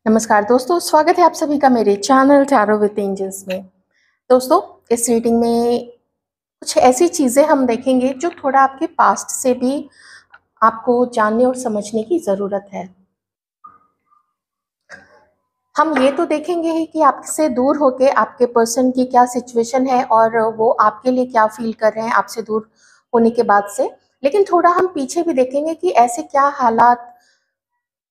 नमस्कार दोस्तों, स्वागत है आप सभी का मेरे चैनल टैरो विद एंजल्स में। दोस्तों, इस रीडिंग में कुछ ऐसी चीज़ें हम देखेंगे जो थोड़ा आपके पास्ट से भी आपको जानने और समझने की ज़रूरत है। हम ये तो देखेंगे ही कि आपसे दूर होके आपके पर्सन की क्या सिचुएशन है और वो आपके लिए क्या फील कर रहे हैं आपसे दूर होने के बाद से, लेकिन थोड़ा हम पीछे भी देखेंगे कि ऐसे क्या हालात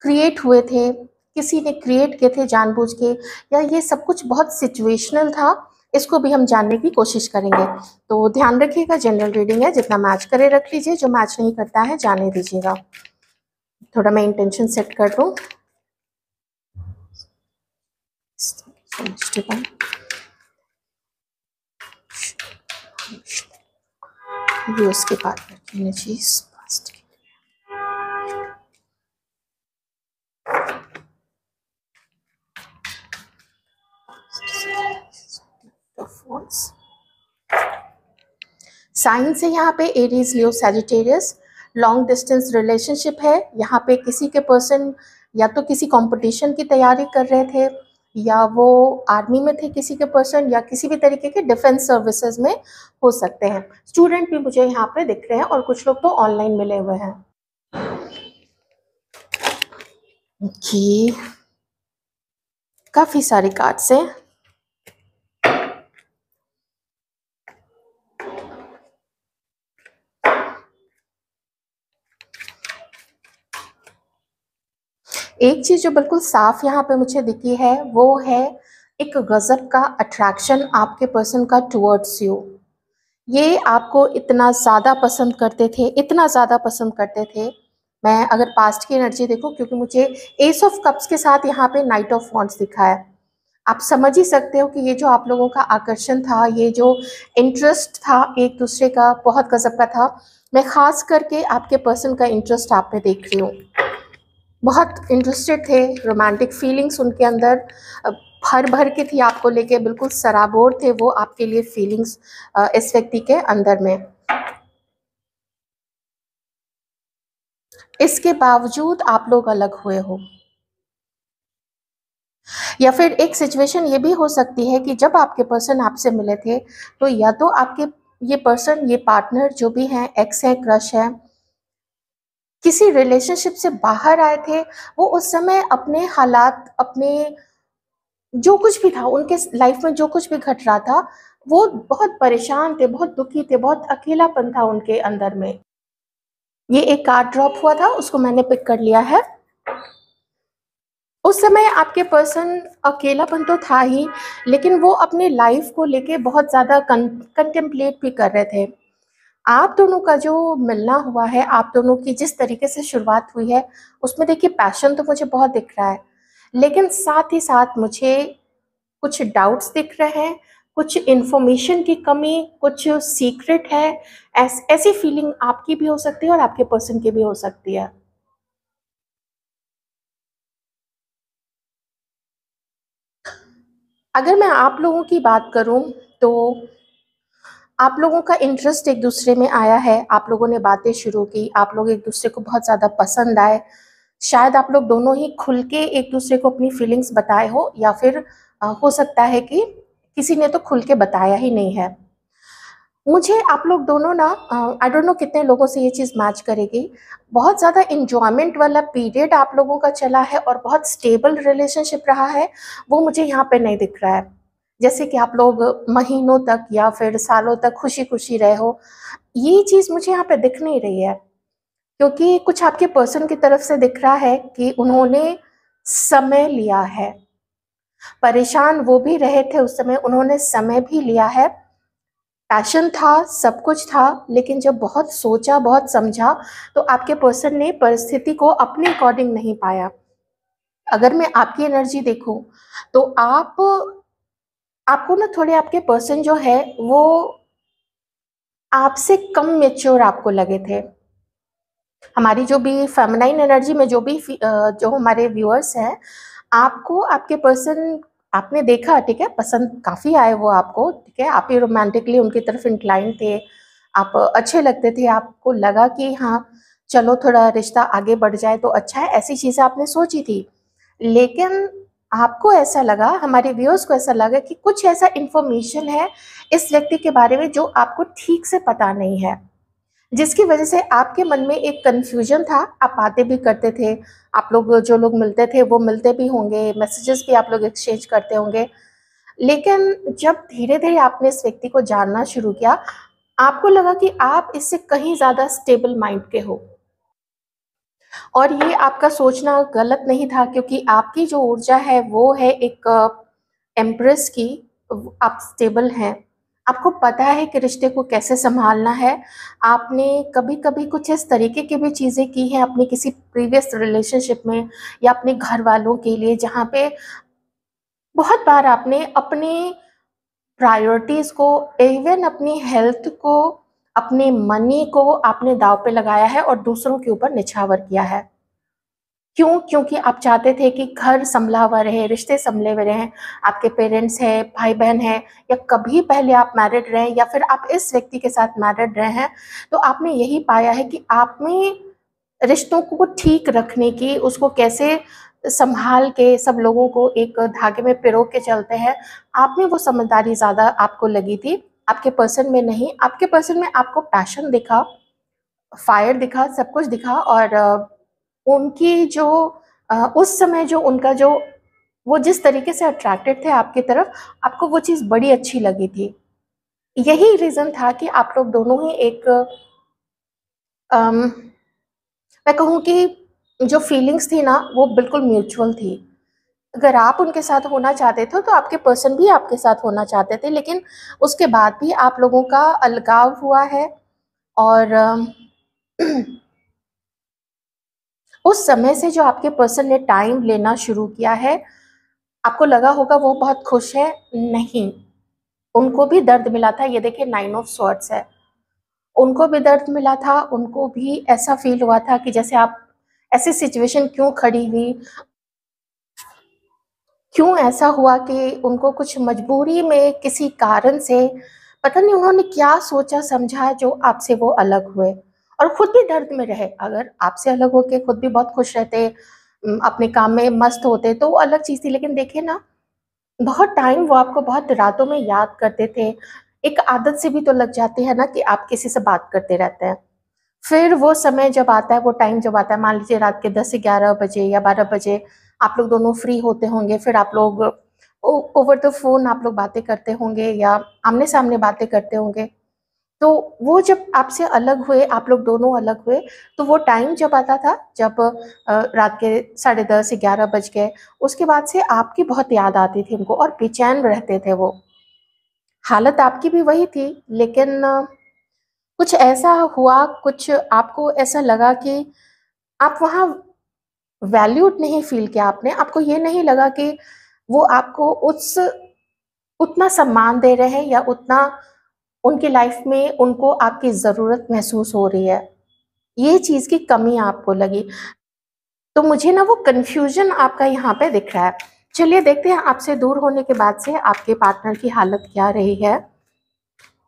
क्रिएट हुए थे, किसी ने क्रिएट किए थे जानबूझ के, या ये सब कुछ बहुत सिचुएशनल था। इसको भी हम जानने की कोशिश करेंगे। तो ध्यान रखिएगा, जनरल रीडिंग है, जितना मैच करे रख लीजिए, जो मैच नहीं करता है जाने दीजिएगा। थोड़ा मैं इंटेंशन सेट कर दूं। उसके बाद एनर्जीज पास्ट की। साइन से यहाँ पे एरीज, लियो, सैजिटेरियस, लॉन्ग डिस्टेंस रिलेशनशिप है। यहाँ पे किसी के पर्सन या तो किसी कंपटीशन की तैयारी कर रहे थे, या वो आर्मी में थे किसी के पर्सन, या किसी भी तरीके के डिफेंस सर्विसेज में हो सकते हैं। स्टूडेंट भी मुझे यहाँ पे दिख रहे हैं और कुछ लोग तो ऑनलाइन मिले हुए हैं। काफी सारे कार्ड्स हैं। एक चीज जो बिल्कुल साफ यहाँ पे मुझे दिखी है वो है एक गजब का अट्रैक्शन आपके पर्सन का टुवर्ड्स यू। ये आपको इतना ज़्यादा पसंद करते थे, इतना ज़्यादा पसंद करते थे। मैं अगर पास्ट की एनर्जी देखूं, क्योंकि मुझे एस ऑफ कप्स के साथ यहाँ पे नाइट ऑफ वॉन्ड्स दिखा है, आप समझ ही सकते हो कि ये जो आप लोगों का आकर्षण था, ये जो इंटरेस्ट था एक दूसरे का, बहुत गजब का था। मैं खास करके आपके पर्सन का इंटरेस्ट आप पे देख रही हूँ। बहुत इंटरेस्टेड थे, रोमांटिक फीलिंग्स उनके अंदर भर भर के थी आपको लेके, बिल्कुल सराबोर थे वो आपके लिए फीलिंग्स इस व्यक्ति के अंदर में। इसके बावजूद आप लोग अलग हुए हो, या फिर एक सिचुएशन ये भी हो सकती है कि जब आपके पर्सन आपसे मिले थे तो या तो आपके ये पर्सन, ये पार्टनर जो भी हैं, एक्स है, क्रश है, किसी रिलेशनशिप से बाहर आए थे। वो उस समय अपने हालात, अपने जो कुछ भी था उनके लाइफ में, जो कुछ भी घट रहा था, वो बहुत परेशान थे, बहुत दुखी थे, बहुत अकेलापन था उनके अंदर में। ये एक कार्ड ड्रॉप हुआ था, उसको मैंने पिक कर लिया है। उस समय आपके पर्सन अकेलापन तो था ही, लेकिन वो अपने लाइफ को लेके बहुत ज़्यादा कंटेम्पलेट भी कर रहे थे। आप दोनों का जो मिलना हुआ है, आप दोनों की जिस तरीके से शुरुआत हुई है, उसमें देखिए पैशन तो मुझे बहुत दिख रहा है, लेकिन साथ ही साथ मुझे कुछ डाउट्स दिख रहे हैं, कुछ इन्फॉर्मेशन की कमी, कुछ सीक्रेट है। ऐसी फीलिंग आपकी भी हो सकती है और आपके पर्सन की भी हो सकती है। अगर मैं आप लोगों की बात करूं तो आप लोगों का इंटरेस्ट एक दूसरे में आया है, आप लोगों ने बातें शुरू की, आप लोग एक दूसरे को बहुत ज़्यादा पसंद आए। शायद आप लोग दोनों ही खुल के एक दूसरे को अपनी फीलिंग्स बताए हो, या फिर हो सकता है कि किसी ने तो खुल के बताया ही नहीं है। मुझे आप लोग दोनों ना, आई डोंट नो कितने लोगों से ये चीज़ मैच करेगी, बहुत ज़्यादा इंजॉयमेंट वाला पीरियड आप लोगों का चला है और बहुत स्टेबल रिलेशनशिप रहा है, वो मुझे यहाँ पे नहीं दिख रहा है। जैसे कि आप लोग महीनों तक या फिर सालों तक खुशी खुशी रहे हो, ये चीज़ मुझे यहाँ पे दिख नहीं रही है। क्योंकि कुछ आपके पर्सन की तरफ से दिख रहा है कि उन्होंने समय लिया है, परेशान वो भी रहे थे उस समय, उन्होंने समय भी लिया है। पैशन था, सब कुछ था, लेकिन जब बहुत सोचा, बहुत समझा, तो आपके पर्सन ने परिस्थिति को अपने अकॉर्डिंग नहीं पाया। अगर मैं आपकी एनर्जी देखूं तो आपको ना थोड़े आपके पर्सन जो है वो आपसे कम मेच्योर आपको लगे थे। हमारी जो भी फेमिनाइन एनर्जी में जो हमारे व्यूअर्स हैं, आपको आपके पर्सन आपने देखा, ठीक है, पसंद काफ़ी आए वो आपको, ठीक है, आप ही रोमांटिकली उनकी तरफ इंक्लाइन थे, आप अच्छे लगते थे, आपको लगा कि हाँ चलो थोड़ा रिश्ता आगे बढ़ जाए तो अच्छा है, ऐसी चीज़ें आपने सोची थी। लेकिन आपको ऐसा लगा, हमारे व्यूअर्स को ऐसा लगा कि कुछ ऐसा इन्फॉर्मेशन है इस व्यक्ति के बारे में जो आपको ठीक से पता नहीं है, जिसकी वजह से आपके मन में एक कन्फ्यूजन था। आप बातें भी करते थे, आप लोग जो लोग मिलते थे वो मिलते भी होंगे, मैसेजेस भी आप लोग एक्सचेंज करते होंगे। लेकिन जब धीरे-धीरे आपने इस व्यक्ति को जानना शुरू किया, आपको लगा कि आप इससे कहीं ज़्यादा स्टेबल माइंड के हो। और ये आपका सोचना गलत नहीं था, क्योंकि आपकी जो ऊर्जा है वो है एक एम्प्रेस की। आप स्टेबल हैं, आपको पता है कि रिश्ते को कैसे संभालना है। आपने कभी-कभी कुछ इस तरीके की भी चीज़ें की हैं अपनी किसी प्रीवियस रिलेशनशिप में या अपने घर वालों के लिए, जहाँ पे बहुत बार आपने अपनी प्रायोरिटीज़ को, इवन अपनी हेल्थ को, अपने मनी को आपने दाँव पे लगाया है और दूसरों के ऊपर निछावर किया है। क्यों? क्योंकि आप चाहते थे कि घर सँभला हुआ रहे, रिश्ते सँभले हुए रहें, आपके पेरेंट्स हैं, भाई-बहन हैं, या कभी पहले आप मैरिड रहे या फिर आप इस व्यक्ति के साथ मैरिड रहे हैं, तो आपने यही पाया है कि आप में रिश्तों को ठीक रखने की, उसको कैसे सँभाल के सब लोगों को एक धागे में पिरो के चलते हैं, आप में वो समझदारी ज़्यादा आपको लगी थी, आपके पर्सन में नहीं। आपके पर्सन में आपको पैशन दिखा, फायर दिखा, सब कुछ दिखा। और उनकी जो उस समय जो उनका जो वो जिस तरीके से अट्रैक्टेड थे आपकी तरफ, आपको वो चीज़ बड़ी अच्छी लगी थी। यही रीज़न था कि आप लोग दोनों ही एक अम, मैं कहूँ कि जो फीलिंग्स थी ना वो बिल्कुल म्यूचुअल थी। अगर आप उनके साथ होना चाहते थे तो आपके पर्सन भी आपके साथ होना चाहते थे, लेकिन उसके बाद भी आप लोगों का अलगाव हुआ है। और उस समय से जो आपके पर्सन ने टाइम लेना शुरू किया है, आपको लगा होगा वो बहुत खुश है, नहीं, उनको भी दर्द मिला था। ये देखिए 9 ऑफ स्वॉर्ड्स है, उनको भी दर्द मिला था, उनको भी ऐसा फ़ील हुआ था कि जैसे आप ऐसी सिचुएशन क्यों खड़ी हुई, क्यों ऐसा हुआ कि उनको कुछ मजबूरी में किसी कारण से पता नहीं उन्होंने क्या सोचा समझा जो आपसे वो अलग हुए और खुद भी दर्द में रहे। अगर आपसे अलग होके खुद भी बहुत खुश रहते, अपने काम में मस्त होते तो वो अलग चीज़ थी। लेकिन देखिए ना, बहुत टाइम वो आपको बहुत रातों में याद करते थे। एक आदत सी भी तो लग जाती है ना कि आप किसी से बात करते रहते हैं। फिर वो समय जब आता है, वो टाइम जब आता है, मान लीजिए रात के 10 से 11 बजे या 12 बजे आप लोग दोनों फ्री होते होंगे, फिर आप लोग ओवर द फ़ोन आप लोग बातें करते होंगे या आमने-सामने बातें करते होंगे। तो वो जब आपसे अलग हुए, आप लोग दोनों अलग हुए, तो वो टाइम जब आता था, जब रात के साढ़े 10 से 11 बज गए, उसके बाद से आपकी बहुत याद आती थी उनको और बेचैन रहते थे वो। हालत आपकी भी वही थी, लेकिन कुछ ऐसा हुआ, कुछ आपको ऐसा लगा कि आप वहाँ वैल्यूड नहीं फ़ील किया आपने। आपको ये नहीं लगा कि वो आपको उस उतना सम्मान दे रहे हैं या उतना उनकी लाइफ़ में उनको आपकी ज़रूरत महसूस हो रही है। ये चीज़ की कमी आपको लगी। तो मुझे ना वो कन्फ्यूज़न आपका यहाँ पे दिख रहा है। चलिए देखते हैं आपसे दूर होने के बाद से आपके पार्टनर की हालत क्या रही है।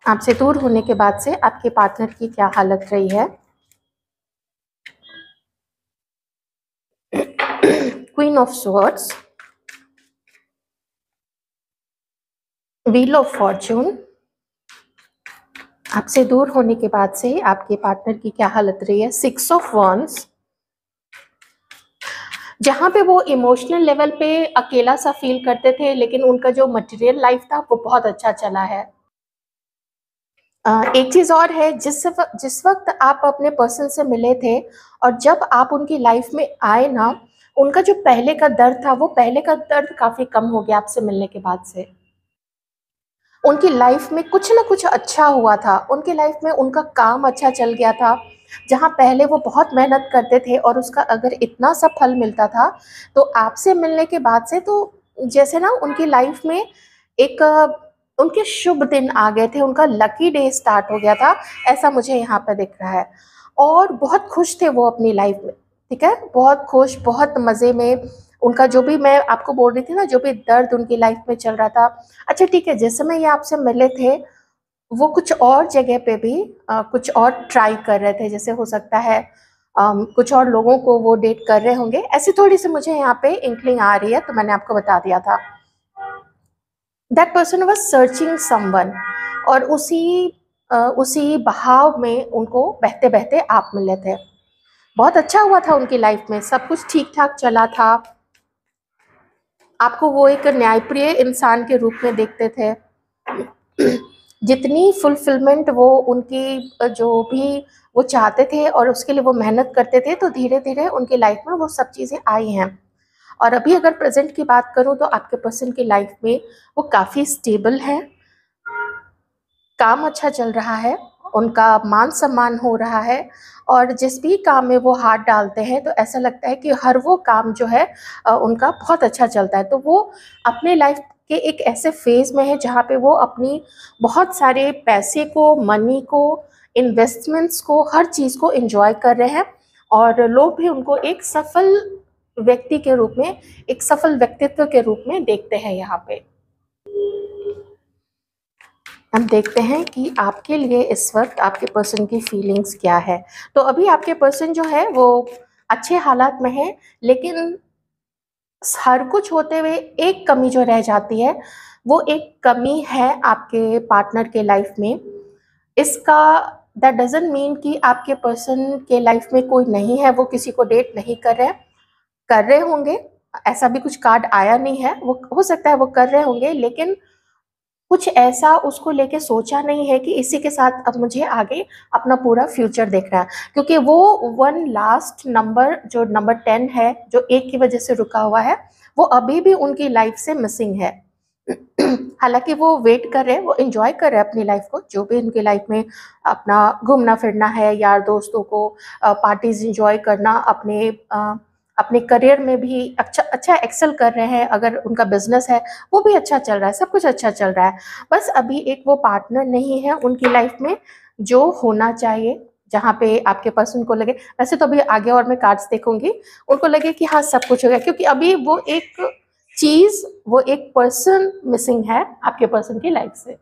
आपसे दूर होने के बाद से आपके पार्टनर की क्या हालत रही है। Queen of swords, wheel of Fortune. आपसे दूर होने के बाद से आपके पार्टनर की क्या हालत रही है। 6 ऑफ वॉन्ड्स, जहाँ पे वो इमोशनल लेवल पे अकेला सा फ़ील करते थे, लेकिन उनका जो मटेरियल लाइफ़ था वो बहुत अच्छा चला है। एक चीज़ और है, जिस वक़्त आप अपने पर्सन से मिले थे और जब आप उनकी लाइफ़ में आए ना, उनका जो पहले का दर्द था, वो पहले का दर्द काफ़ी कम हो गया आपसे मिलने के बाद से। उनकी लाइफ में कुछ न कुछ अच्छा हुआ था, उनकी लाइफ में उनका काम अच्छा चल गया था। जहाँ पहले वो बहुत मेहनत करते थे और उसका अगर इतना सा फल मिलता था, तो आपसे मिलने के बाद से तो जैसे ना उनकी लाइफ में एक उनके शुभ दिन आ गए थे, उनका लकी डे स्टार्ट हो गया था, ऐसा मुझे यहाँ पे दिख रहा है। और बहुत खुश थे वो अपनी लाइफ में, ठीक है? बहुत खुश, बहुत मज़े में, उनका जो भी मैं आपको बोल रही थी ना, जो भी दर्द उनकी लाइफ में चल रहा था। अच्छा ठीक है, जिस समय ये आपसे मिले थे, वो कुछ और जगह पे भी कुछ और ट्राई कर रहे थे। जैसे हो सकता है कुछ और लोगों को वो डेट कर रहे होंगे, ऐसी थोड़ी सी मुझे यहाँ पे इंक्लिंग आ रही है, तो मैंने आपको बता दिया था। That person was searching someone, और उसी बहाव में उनको बहते बहते आप मिले थे। बहुत अच्छा हुआ था उनकी लाइफ में, सब कुछ ठीक ठाक चला था, आपको वो एक न्यायप्रिय इंसान के रूप में देखते थे। जितनी फुलफिलमेंट वो उनकी जो भी वो चाहते थे और उसके लिए वो मेहनत करते थे, तो धीरे धीरे उनकी लाइफ में वो सब चीज़ें आई हैं। और अभी अगर प्रेजेंट की बात करूं तो आपके पर्सन की लाइफ में वो काफ़ी स्टेबल है, काम अच्छा चल रहा है, उनका मान सम्मान हो रहा है, और जिस भी काम में वो हाथ डालते हैं तो ऐसा लगता है कि हर वो काम जो है उनका बहुत अच्छा चलता है। तो वो अपने लाइफ के एक ऐसे फेज़ में है जहाँ पे वो अपनी बहुत सारे पैसे को, मनी को, इन्वेस्टमेंट्स को, हर चीज़ को एंजॉय कर रहे हैं, और लोग भी उनको एक सफल व्यक्ति के रूप में, एक सफल व्यक्तित्व के रूप में देखते हैं। यहाँ पे हम देखते हैं कि आपके लिए इस वक्त आपके पर्सन की फीलिंग्स क्या है। तो अभी आपके पर्सन जो है वो अच्छे हालात में है, लेकिन हर कुछ होते हुए एक कमी जो रह जाती है, वो एक कमी है आपके पार्टनर के लाइफ में। इसका दैट डजंट मीन कि आपके पर्सन के लाइफ में कोई नहीं है, वो किसी को डेट नहीं कर रहे हैं। कर रहे होंगे, ऐसा भी कुछ कार्ड आया नहीं है, वो हो सकता है वो कर रहे होंगे, लेकिन कुछ ऐसा उसको लेके सोचा नहीं है कि इसी के साथ अब मुझे आगे अपना पूरा फ्यूचर देखना है। क्योंकि वो वन लास्ट नंबर जो नंबर 10 है, जो एक की वजह से रुका हुआ है, वो अभी भी उनकी लाइफ से मिसिंग है। हालांकि वो वेट कर रहे हैं, वो एंजॉय कर रहे हैं अपनी लाइफ को, जो भी उनकी लाइफ में अपना घूमना फिरना है, यार दोस्तों को पार्टीज एंजॉय करना, अपने करियर में भी अच्छा अच्छा एक्सेल कर रहे हैं, अगर उनका बिजनेस है वो भी अच्छा चल रहा है, सब कुछ अच्छा चल रहा है। बस अभी एक वो पार्टनर नहीं है उनकी लाइफ में जो होना चाहिए, जहाँ पे आपके पास उनको लगे, वैसे तो अभी आगे और मैं कार्ड्स देखूंगी, उनको लगे कि हाँ सब कुछ हो गया, क्योंकि अभी वो एक चीज, वो एक पर्सन मिसिंग है आपके पर्सन की लाइफ से।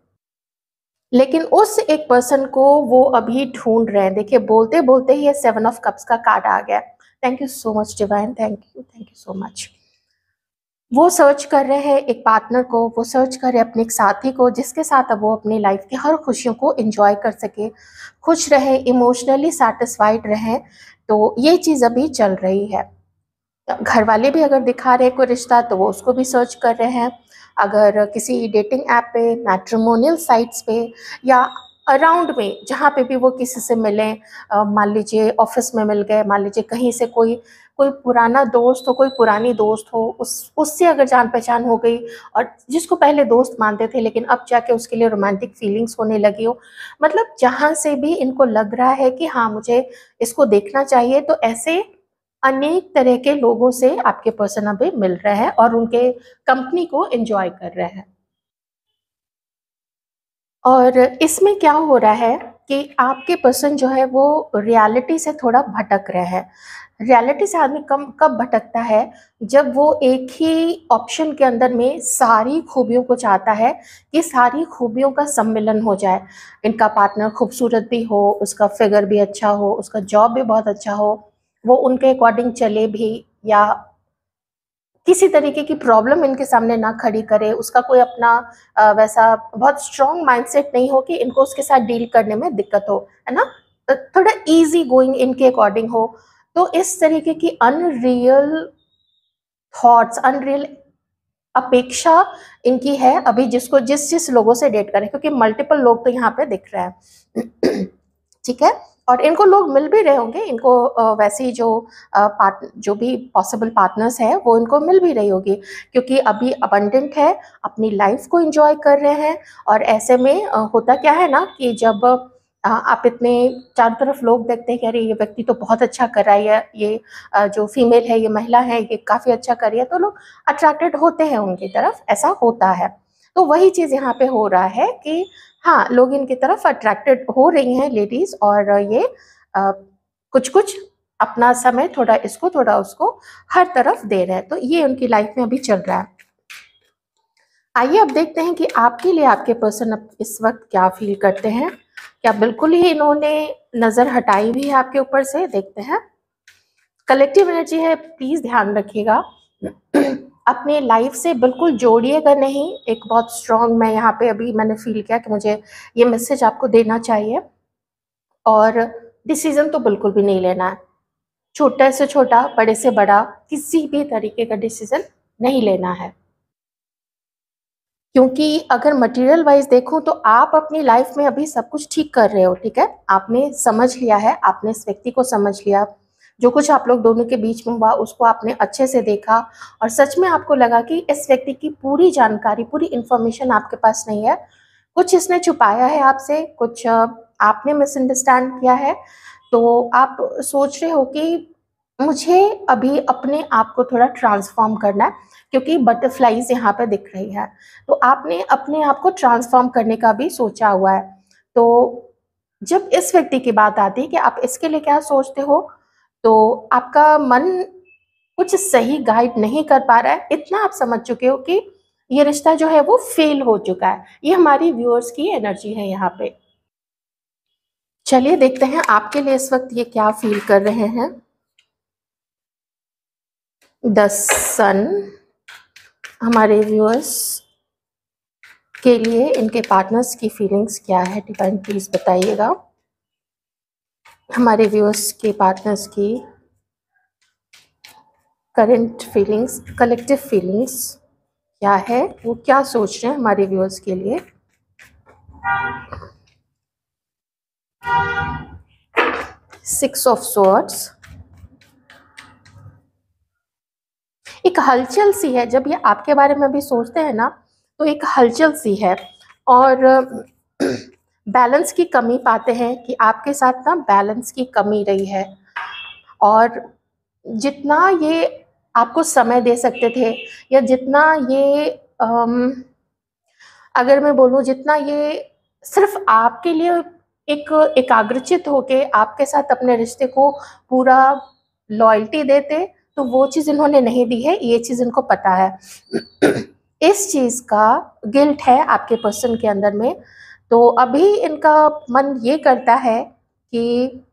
लेकिन उस एक पर्सन को वो अभी ढूंढ रहे हैं। देखिए बोलते बोलते ही ये 7 ऑफ कप्स का कार्ड आ गया। Thank you so much divine, thank you so much. वो सर्च कर रहे हैं एक पार्टनर को, वो सर्च कर रहे हैं अपने एक साथी को, जिसके साथ अब वो अपनी लाइफ की हर खुशियों को एंजॉय कर सके, खुश रहे, इमोशनली सेटिस्फाइड रहे। तो ये चीज़ अभी चल रही है। घर वाले भी अगर दिखा रहे कोई रिश्ता तो वो उसको भी सर्च कर रहे हैं। अगर किसी डेटिंग ऐप पे, मैट्रिमोनियल साइट्स पे, या अराउंड में जहाँ पे भी वो किसी से मिलें, मान लीजिए ऑफिस में मिल गए, मान लीजिए कहीं से कोई कोई पुराना दोस्त हो, कोई पुरानी दोस्त हो, उससे अगर जान पहचान हो गई, और जिसको पहले दोस्त मानते थे लेकिन अब जाके उसके लिए रोमांटिक फीलिंग्स होने लगी हो, मतलब जहाँ से भी इनको लग रहा है कि हाँ मुझे इसको देखना चाहिए, तो ऐसे अनेक तरह के लोगों से आपके पर्सन अभी मिल रहे हैं और उनके कंपनी को एंजॉय कर रहे हैं। और इसमें क्या हो रहा है कि आपके पर्सन जो है वो रियलिटी से थोड़ा भटक रहे हैं। रियलिटी से आदमी कम कब भटकता है, जब वो एक ही ऑप्शन के अंदर में सारी खूबियों को चाहता है कि सारी खूबियों का सम्मिलन हो जाए। इनका पार्टनर खूबसूरत भी हो, उसका फिगर भी अच्छा हो, उसका जॉब भी बहुत अच्छा हो, वो उनके अकॉर्डिंग चले भी, या किसी तरीके की प्रॉब्लम इनके सामने ना खड़ी करे, उसका कोई अपना वैसा बहुत स्ट्रॉन्ग माइंडसेट नहीं हो कि इनको उसके साथ डील करने में दिक्कत हो, है ना। थोड़ा इजी गोइंग इनके अकॉर्डिंग हो। तो इस तरीके की अनरियल थॉट्स, अनरियल अपेक्षा इनकी है अभी, जिसको जिस जिस लोगों से डेट करें, क्योंकि मल्टीपल लोग तो यहाँ पे दिख रहे हैं। ठीक है। और इनको लोग मिल भी रहे होंगे, इनको वैसे ही जो भी पॉसिबल पार्टनर्स है वो इनको मिल भी रही होगी, क्योंकि अभी अबंडेंट है, अपनी लाइफ को एंजॉय कर रहे हैं। और ऐसे में होता क्या है ना कि जब आप इतने चारों तरफ लोग देखते हैं कि अरे ये व्यक्ति तो बहुत अच्छा कर रहा है, ये जो फीमेल है, ये महिला है, ये काफ़ी अच्छा कर रही है, तो लोग अट्रैक्टेड होते हैं उनकी तरफ, ऐसा होता है। तो वही चीज़ यहाँ पे हो रहा है कि हाँ, लोग इनकी तरफ अट्रैक्टेड हो रही हैं लेडीज, और ये कुछ कुछ अपना समय थोड़ा इसको थोड़ा उसको हर तरफ दे रहे हैं। तो ये उनकी लाइफ में अभी चल रहा है। आइए अब देखते हैं कि आपके लिए आपके पर्सन अब इस वक्त क्या फील करते हैं। क्या बिल्कुल ही इन्होंने नज़र हटाई भी है आपके ऊपर से, देखते हैं। कलेक्टिव एनर्जी है, प्लीज ध्यान रखिएगा। अपने लाइफ से बिल्कुल जोड़िएगा नहीं। एक बहुत स्ट्रांग, मैं यहाँ पे अभी मैंने फील किया कि मुझे ये मैसेज आपको देना चाहिए। और डिसीजन तो बिल्कुल भी नहीं लेना है, छोटे से छोटा, बड़े से बड़ा, किसी भी तरीके का डिसीजन नहीं लेना है। क्योंकि अगर मटेरियल वाइज देखूं तो आप अपनी लाइफ में अभी सब कुछ ठीक कर रहे हो, ठीक है, आपने समझ लिया है, आपने इस व्यक्ति को समझ लिया, जो कुछ आप लोग दोनों के बीच में हुआ उसको आपने अच्छे से देखा, और सच में आपको लगा कि इस व्यक्ति की पूरी जानकारी, पूरी इंफॉर्मेशन आपके पास नहीं है, कुछ इसने छुपाया है आपसे, कुछ आपने मिसअंडरस्टैंड किया है। तो आप सोच रहे हो कि मुझे अभी अपने आप को थोड़ा ट्रांसफॉर्म करना है, क्योंकि बटरफ्लाईज यहाँ पे दिख रही है, तो आपने अपने आप को ट्रांसफॉर्म करने का भी सोचा हुआ है। तो जब इस व्यक्ति की बात आती है कि आप इसके लिए क्या सोचते हो, तो आपका मन कुछ सही गाइड नहीं कर पा रहा है। इतना आप समझ चुके हो कि ये रिश्ता जो है वो फेल हो चुका है। ये हमारी व्यूअर्स की एनर्जी है यहाँ पे। चलिए देखते हैं आपके लिए इस वक्त ये क्या फील कर रहे हैं। द सन, हमारे व्यूअर्स के लिए इनके पार्टनर्स की फीलिंग्स क्या है, डिवाइन प्लीज बताइएगा। हमारे व्यूअर्स के पार्टनर्स की करंट फीलिंग्स, कलेक्टिव फीलिंग्स क्या है, वो क्या सोच रहे हैं हमारे व्यूअर्स के लिए। सिक्स ऑफ स्वॉर्ड्स, एक हलचल सी है। जब ये आपके बारे में भी सोचते हैं ना, तो एक हलचल सी है, और बैलेंस की कमी पाते हैं कि आपके साथ ना बैलेंस की कमी रही है। और जितना ये आपको समय दे सकते थे, या जितना ये अगर मैं बोलूँ, जितना ये सिर्फ आपके लिए एक एकाग्रचित होके आपके साथ अपने रिश्ते को पूरा लॉयल्टी देते, तो वो चीज़ इन्होंने नहीं दी है, ये चीज़ इनको पता है। इस चीज़ का गिल्ट है आपके पर्सन के अंदर में। तो अभी इनका मन ये करता है कि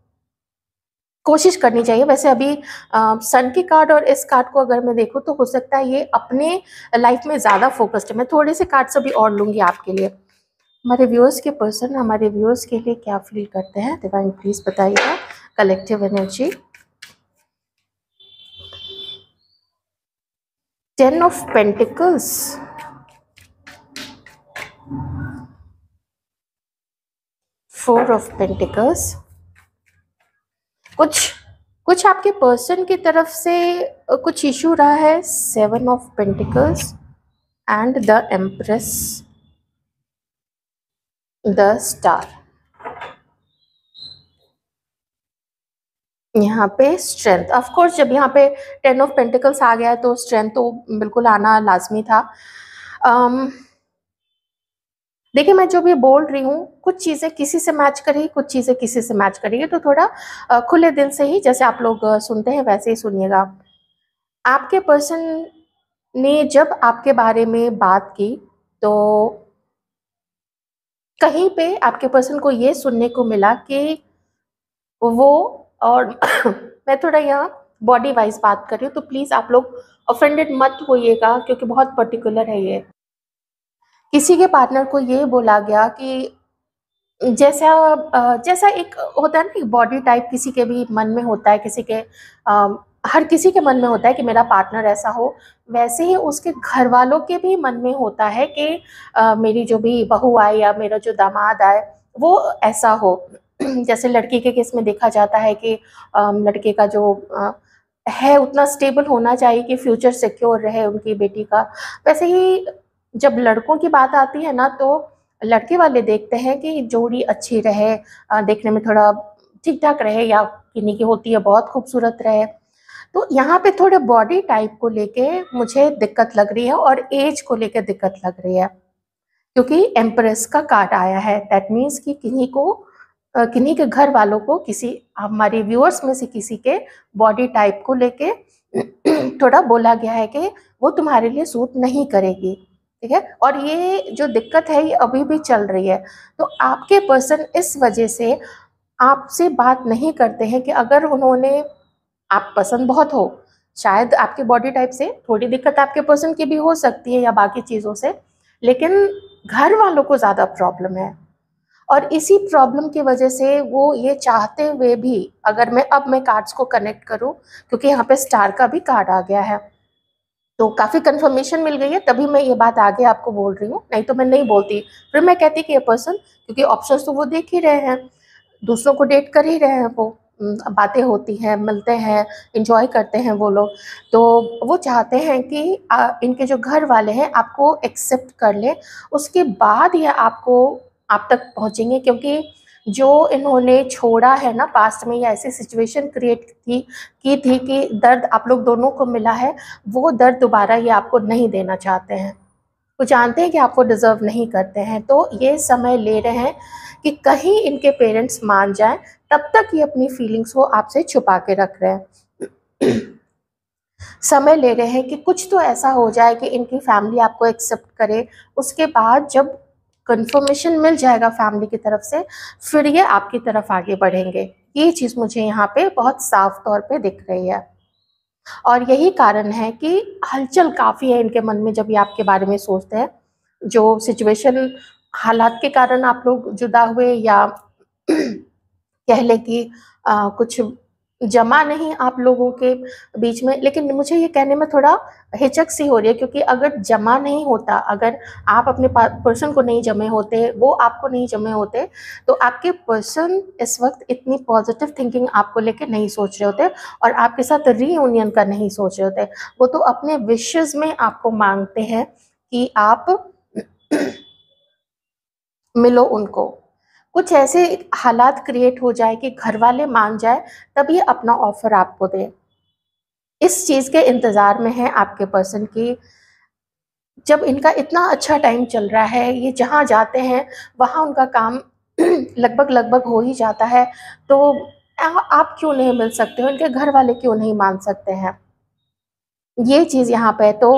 कोशिश करनी चाहिए। वैसे अभी सन की कार्ड और इस कार्ड को अगर मैं देखूँ, तो हो सकता है ये अपने लाइफ में ज़्यादा फोकस्ड है। मैं थोड़े से कार्ड्स अभी और लूँगी आपके लिए। हमारे व्यूअर्स के पर्सन हमारे व्यूअर्स के लिए क्या फील करते हैं, डिवाइन प्लीज बताइएगा। Collective energy, 10 of pentacles, 4 of pentacles. कुछ आपके पर्सन की तरफ से कुछ इशू रहा है। 7 of pentacles and the empress, the star. यहाँ पे स्ट्रेंथ, ऑफ कोर्स जब यहाँ पे 10 ऑफ पेंटिकल्स आ गया है, तो स्ट्रेंथ तो बिल्कुल आना लाजमी था। देखिए, मैं जो भी बोल रही हूँ, कुछ चीज़ें किसी से मैच करेगी, कुछ चीज़ें किसी से मैच करेगी, तो थोड़ा खुले दिल से ही, जैसे आप लोग सुनते हैं वैसे ही सुनिएगा। आपके पर्सन ने जब आपके बारे में बात की, तो कहीं पे आपके पर्सन को ये सुनने को मिला कि वो, और मैं थोड़ा यहाँ बॉडी वाइज बात कर रही हूँ, तो प्लीज़ आप लोग ऑफेंडेड मत होइएगा, क्योंकि बहुत पर्टिकुलर है ये। किसी के पार्टनर को ये बोला गया कि जैसा एक होता है ना कि बॉडी टाइप किसी के भी मन में होता है, किसी के हर किसी के मन में होता है कि मेरा पार्टनर ऐसा हो, वैसे ही उसके घर वालों के भी मन में होता है कि मेरी जो भी बहू आए या मेरा जो दामाद आए वो ऐसा हो। जैसे लड़की के केस में देखा जाता है कि लड़के का जो है उतना स्टेबल होना चाहिए कि फ्यूचर सिक्योर रहे उनकी बेटी का। वैसे ही जब लड़कों की बात आती है ना, तो लड़के वाले देखते हैं कि जोड़ी अच्छी रहे, देखने में थोड़ा ठीक ठाक रहे, या किन्हीं की होती है बहुत खूबसूरत रहे। तो यहाँ पे थोड़े बॉडी टाइप को लेके मुझे दिक्कत लग रही है, और एज को लेके दिक्कत लग रही है, क्योंकि एम्प्रेस का कार्ड आया है। दैट मीन्स कि किन्हीं के घर वालों को, किसी हमारे व्यूअर्स में से किसी के बॉडी टाइप को लेके थोड़ा बोला गया है कि वो तुम्हारे लिए सूट नहीं करेगी, ठीक है। और ये जो दिक्कत है ये अभी भी चल रही है। तो आपके पर्सन इस वजह से आपसे बात नहीं करते हैं कि अगर उन्होंने आप पसंद बहुत हो, शायद आपके बॉडी टाइप से थोड़ी दिक्कत आपके पर्सन की भी हो सकती है या बाकी चीज़ों से, लेकिन घर वालों को ज़्यादा प्रॉब्लम है। और इसी प्रॉब्लम की वजह से वो ये चाहते हुए भी, अगर मैं कार्ड्स को कनेक्ट करूं, क्योंकि यहाँ पे स्टार का भी कार्ड आ गया है, तो काफ़ी कंफर्मेशन मिल गई है, तभी मैं ये बात आगे आपको बोल रही हूँ, नहीं तो मैं नहीं बोलती। फिर मैं कहती कि ये पर्सन, क्योंकि ऑप्शंस तो वो देख ही रहे हैं, दूसरों को डेट कर ही रहे हैं वो, बातें होती हैं, मिलते हैं, इंजॉय करते हैं वो लोग, तो वो चाहते हैं कि इनके जो घर वाले हैं आपको एक्सेप्ट कर ले, उसके बाद ये आपको आप तक पहुंचेंगे। क्योंकि जो इन्होंने छोड़ा है ना पास्ट में, या ऐसी सिचुएशन क्रिएट की थी कि दर्द आप लोग दोनों को मिला है, वो दर्द दोबारा ये आपको नहीं देना चाहते हैं। वो जानते हैं कि आप वो डिज़र्व नहीं करते हैं, तो ये समय ले रहे हैं कि कहीं इनके पेरेंट्स मान जाएं, तब तक ये अपनी फीलिंग्स को आपसे छुपा के रख रहे हैं। समय ले रहे हैं कि कुछ तो ऐसा हो जाए कि इनकी फैमिली आपको एक्सेप्ट करे, उसके बाद जब कंफर्मेशन मिल जाएगा फैमिली की तरफ से, फिर ये आपकी तरफ आगे बढ़ेंगे। ये चीज़ मुझे यहाँ पे बहुत साफ तौर पे दिख रही है, और यही कारण है कि हलचल काफ़ी है इनके मन में जब ये आपके बारे में सोचते हैं। जो सिचुएशन, हालात के कारण आप लोग जुदा हुए, या कह लें कि कुछ जमा नहीं आप लोगों के बीच में, लेकिन मुझे ये कहने में थोड़ा हिचक सी हो रही है, क्योंकि अगर जमा नहीं होता, अगर आप अपने पर्सन को नहीं जमे होते, वो आपको नहीं जमे होते, तो आपके पर्सन इस वक्त इतनी पॉजिटिव थिंकिंग आपको लेके नहीं सोच रहे होते, और आपके साथ रीयूनियन का नहीं सोच रहे होते। वो तो अपने विशेस में आपको मांगते हैं कि आप मिलो उनको। कुछ ऐसे हालात क्रिएट हो जाए कि घर वाले मान जाए, तभी अपना ऑफर आपको दे। इस चीज़ के इंतज़ार में है आपके पर्सन की। जब इनका इतना अच्छा टाइम चल रहा है, ये जहाँ जाते हैं वहाँ उनका काम लगभग लगभग हो ही जाता है, तो आप क्यों नहीं मिल सकते हो, इनके घर वाले क्यों नहीं मान सकते हैं, ये चीज़ यहाँ पे। तो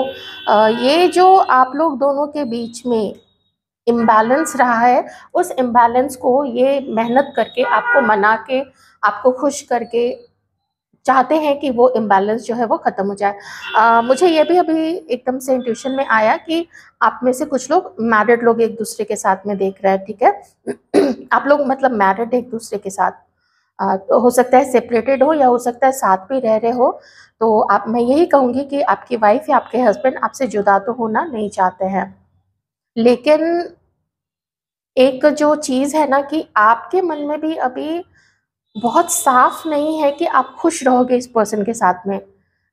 ये जो आप लोग दोनों के बीच में इम्बैलेंस रहा है, उस इम्बैलेंस को ये मेहनत करके, आपको मना के, आपको खुश करके चाहते हैं कि वो इम्बैलेंस जो है वो ख़त्म हो जाए। मुझे ये भी अभी एकदम से इंट्यूशन में आया कि आप में से कुछ लोग मैरिड लोग एक दूसरे के साथ में देख रहे हैं, ठीक है। आप लोग मतलब मैरिड एक दूसरे के साथ, तो हो सकता है सेपरेटेड हो, या हो सकता है साथ भी रह रहे हो। तो आप, मैं यही कहूँगी कि आपकी वाइफ या आपके हस्बैंड आपसे जुदा तो होना नहीं चाहते हैं, लेकिन एक जो चीज़ है ना कि आपके मन में भी अभी बहुत साफ नहीं है कि आप खुश रहोगे इस पर्सन के साथ में।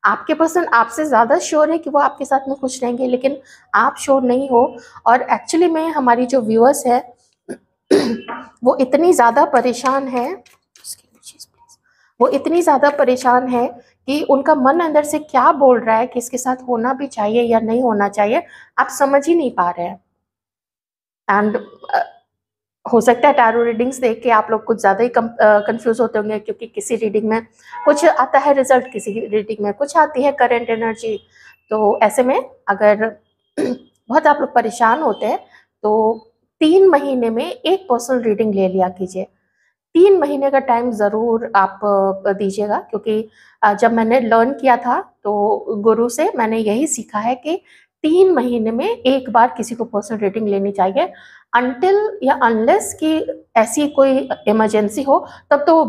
आपके पर्सन आपसे ज़्यादा श्योर है कि वो आपके साथ में खुश रहेंगे, लेकिन आप श्योर नहीं हो। और एक्चुअली में हमारी जो व्यूअर्स है वो इतनी ज़्यादा परेशान है, वो इतनी ज़्यादा परेशान है कि उनका मन अंदर से क्या बोल रहा है कि इसके साथ होना भी चाहिए या नहीं होना चाहिए, आप समझ ही नहीं पा रहे हैं। एंड हो सकता है टैरो रीडिंग्स देख के आप लोग कुछ ज़्यादा ही कंफ्यूज होते होंगे, क्योंकि किसी रीडिंग में कुछ आता है रिजल्ट, किसी रीडिंग में कुछ आती है करंट एनर्जी। तो ऐसे में अगर बहुत आप लोग परेशान होते हैं, तो 3 महीने में एक पर्सनल रीडिंग ले लिया कीजिए। 3 महीने का टाइम ज़रूर आप दीजिएगा, क्योंकि जब मैंने लर्न किया था तो गुरु से मैंने यही सीखा है कि 3 महीने में एक बार किसी को पर्सनल रीडिंग लेनी चाहिए, अनटिल या अनलेस कि ऐसी कोई इमरजेंसी हो, तब तो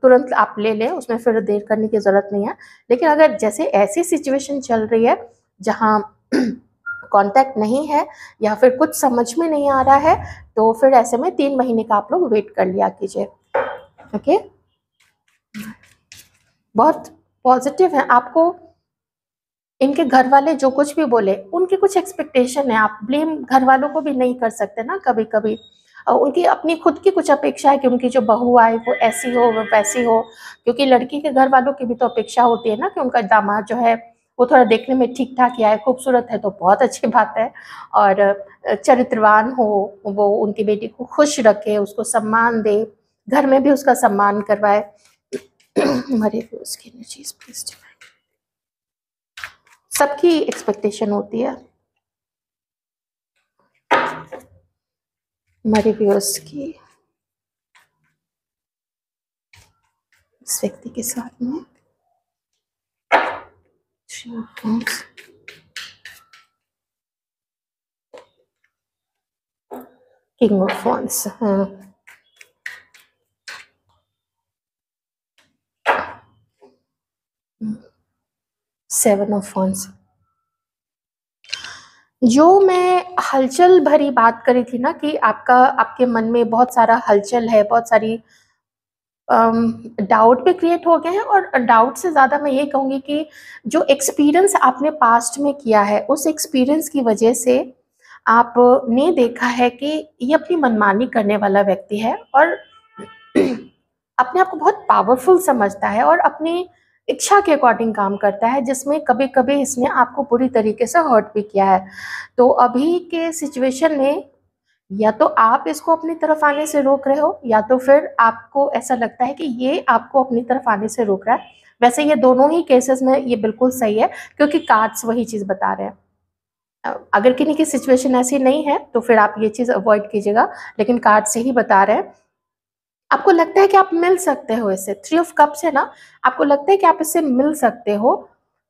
तुरंत आप ले लें, उसमें फिर देर करने की ज़रूरत नहीं है। लेकिन अगर जैसे ऐसी सिचुएशन चल रही है जहाँ कांटेक्ट नहीं है, या फिर कुछ समझ में नहीं आ रहा है, तो फिर ऐसे में 3 महीने का आप लोग वेट कर लिया कीजिए। ओके, बहुत पॉजिटिव है। आपको इनके घर वाले जो कुछ भी बोले, उनकी कुछ एक्सपेक्टेशन है, आप ब्लेम घर वालों को भी नहीं कर सकते ना। कभी कभी उनकी अपनी खुद की कुछ अपेक्षा है कि उनकी जो बहू आए वो ऐसी हो, वो वैसी हो, क्योंकि लड़की के घर वालों की भी तो अपेक्षा होती है ना कि उनका दामाद जो है वो थोड़ा देखने में ठीक ठाक ही आए, खूबसूरत है तो बहुत अच्छी बात है, और चरित्रवान हो, वो उनकी बेटी को खुश रखे, उसको सम्मान दे, घर में भी उसका सम्मान करवाए। हमारे उसकी चीज प्लीज, सबकी एक्सपेक्टेशन होती है हमारे व्यूअर्स की इस व्यक्ति के साथ में। किंग ऑफ वॉन्ड्स, हाँ। 7 ऑफ वॉन्ड्स। जो मैं हलचल भरी बात करी थी ना कि आपके मन में बहुत सारा हलचल है, बहुत सारी डाउट भी क्रिएट हो गए हैं, और डाउट से ज़्यादा मैं ये कहूँगी कि जो एक्सपीरियंस आपने पास्ट में किया है, उस एक्सपीरियंस की वजह से आपने देखा है कि ये अपनी मनमानी करने वाला व्यक्ति है और अपने आप को बहुत पावरफुल समझता है और अपनी इच्छा के अकॉर्डिंग काम करता है, जिसमें कभी कभी इसने आपको बुरी तरीके से हर्ट भी किया है। तो अभी के सिचुएशन में या तो आप इसको अपनी तरफ आने से रोक रहे हो, या तो फिर आपको ऐसा लगता है कि ये आपको अपनी तरफ आने से रोक रहा है। वैसे ये दोनों ही केसेस में ये बिल्कुल सही है, क्योंकि कार्ड्स वही चीज़ बता रहे हैं। अगर किन्हीं की सिचुएशन ऐसी नहीं है तो फिर आप ये चीज़ अवॉइड कीजिएगा, लेकिन कार्ड से ही बता रहे हैं। आपको लगता है कि आप मिल सकते हो इससे, 3 ऑफ कप्स है ना, आपको लगता है कि आप इससे मिल सकते हो,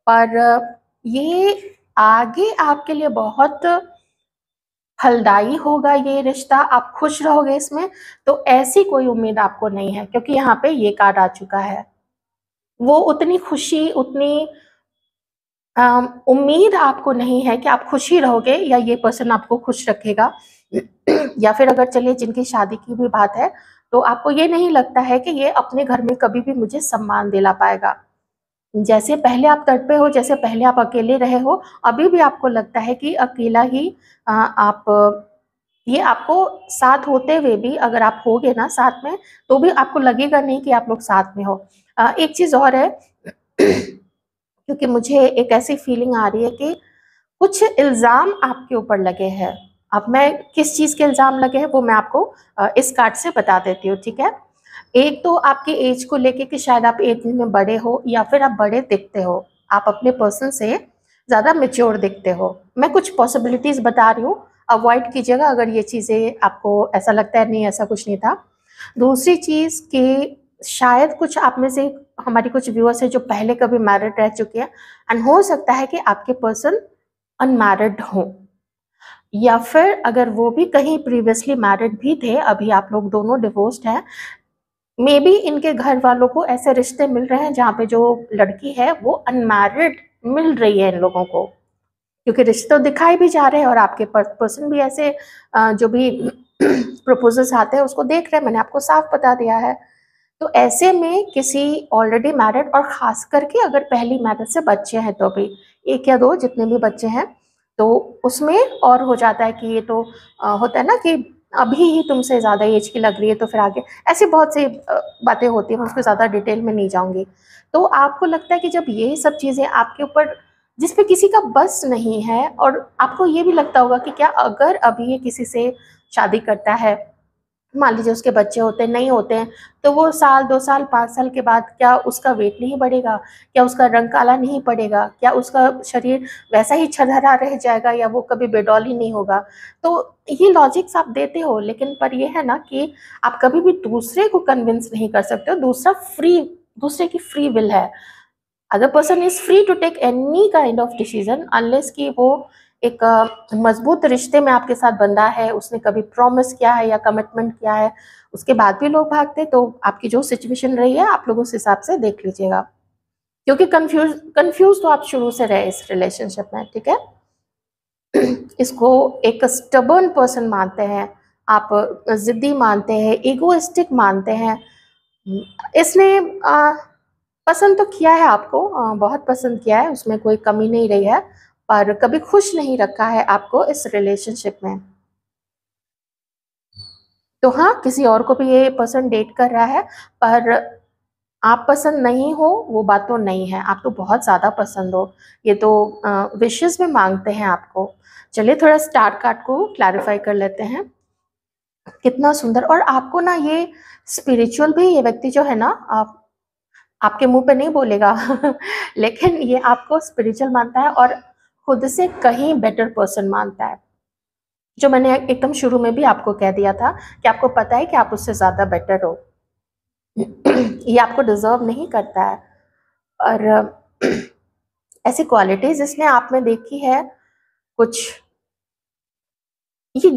पर ये आगे आपके लिए बहुत फलदायी होगा ये रिश्ता, आप खुश रहोगे इसमें, तो ऐसी कोई उम्मीद आपको नहीं है, क्योंकि यहाँ पे ये कार्ड आ चुका है। वो उतनी खुशी, उतनी उम्मीद आपको नहीं है कि आप खुश ही रहोगे या ये पर्सन आपको खुश रखेगा। या फिर अगर चलिए जिनकी शादी की भी बात है, तो आपको ये नहीं लगता है कि ये अपने घर में कभी भी मुझे सम्मान दिला पाएगा। जैसे पहले आप तड़पे हो, जैसे पहले आप अकेले रहे हो, अभी भी आपको लगता है कि अकेला ही आप, ये आपको साथ होते हुए भी अगर आप होगे ना साथ में, तो भी आपको लगेगा नहीं कि आप लोग साथ में हो। एक चीज़ और है, क्योंकि मुझे एक ऐसी फीलिंग आ रही है कि कुछ इल्ज़ाम आपके ऊपर लगे हैं। अब मैं किस चीज़ के इल्ज़ाम लगे हैं वो मैं आपको इस कार्ड से बता देती हूँ, ठीक है? एक तो आपकी एज को लेके कि शायद आप एज में बड़े हो, या फिर आप बड़े दिखते हो, आप अपने पर्सन से ज़्यादा मैच्योर दिखते हो। मैं कुछ पॉसिबिलिटीज़ बता रही हूँ, अवॉइड कीजिएगा अगर ये चीज़ें आपको ऐसा लगता है नहीं ऐसा कुछ नहीं था। दूसरी चीज़ कि शायद कुछ आप में से हमारी कुछ व्यूअर्स हैं जो पहले कभी मैरिड रह चुके हैं, एंड हो सकता है कि आपके पर्सन अनमैरिड हों, या फिर अगर वो भी कहीं प्रीवियसली मैरिड भी थे, अभी आप लोग दोनों डिवोर्स्ड हैं, मे बी इनके घर वालों को ऐसे रिश्ते मिल रहे हैं जहाँ पे जो लड़की है वो अनमैरिड मिल रही है इन लोगों को, क्योंकि रिश्ते तो दिखाई भी जा रहे हैं और आपके पर्सन भी ऐसे जो भी प्रपोजल्स आते हैं उसको देख रहे हैं, मैंने आपको साफ बता दिया है। तो ऐसे में किसी ऑलरेडी मैरिड, और खास करके अगर पहली मैरिज से बच्चे हैं तो भी 1 या 2 जितने भी बच्चे हैं, तो उसमें और हो जाता है कि ये तो होता है ना कि अभी ही तुमसे ज़्यादा एज की लग रही है, तो फिर आगे ऐसी बहुत सी बातें होती हैं, मैं उसको ज़्यादा डिटेल में नहीं जाऊँगी। तो आपको लगता है कि जब ये सब चीज़ें आपके ऊपर, जिस पे किसी का बस नहीं है, और आपको ये भी लगता होगा कि क्या अगर अभी ये किसी से शादी करता है, मान लीजिए उसके बच्चे होते हैं, नहीं होते हैं, तो वो साल 2 साल 5 साल के बाद क्या उसका वेट नहीं बढ़ेगा? क्या उसका रंग काला नहीं पड़ेगा? क्या उसका शरीर वैसा ही छरहरा रह जाएगा, या वो कभी बेडौल ही नहीं होगा? तो ये लॉजिक्स आप देते हो, लेकिन पर ये है ना कि आप कभी भी दूसरे को कन्विंस नहीं कर सकते हो, दूसरे की फ्री विल है। Other person is free to take any kind of decision, unless कि वो एक मजबूत रिश्ते में आपके साथ बंधा है, उसने कभी प्रॉमिस किया है या कमिटमेंट किया है, उसके बाद भी लोग भागते। तो आपकी जो सिचुएशन रही है आप लोग उस हिसाब से देख लीजिएगा, क्योंकि कंफ्यूज तो आप शुरू से रहे इस रिलेशनशिप में, ठीक है? इसको एक स्टबर्न पर्सन मानते हैं आप, जिद्दी मानते हैं, ईगोइस्टिक मानते हैं। इसने पसंद तो किया है आपको, बहुत पसंद किया है, उसमें कोई कमी नहीं रही है, पर कभी खुश नहीं रखा है आपको इस रिलेशनशिप में। तो हाँ, किसी और को भी ये पर्सन डेट कर रहा है, पर आप पसंद नहीं हो वो बात तो नहीं है, आप तो बहुत ज़्यादा पसंद हो, ये तो विशेस में मांगते हैं आपको। चलिए थोड़ा स्टार कार्ड को क्लैरिफाई कर लेते हैं। कितना सुंदर, और आपको ना ये स्पिरिचुअल भी, ये व्यक्ति जो है ना, आप आपके मुंह पे नहीं बोलेगा लेकिन ये आपको स्पिरिचुअल मानता है और खुद से कहीं बेटर पर्सन मानता है, जो मैंने एकदम शुरू में भी आपको कह दिया था कि आपको पता है कि आप उससे ज़्यादा बेटर हो। ये आपको डिजर्व नहीं करता है, और ऐसी क्वालिटीज इसने आप में देखी है कुछ। ये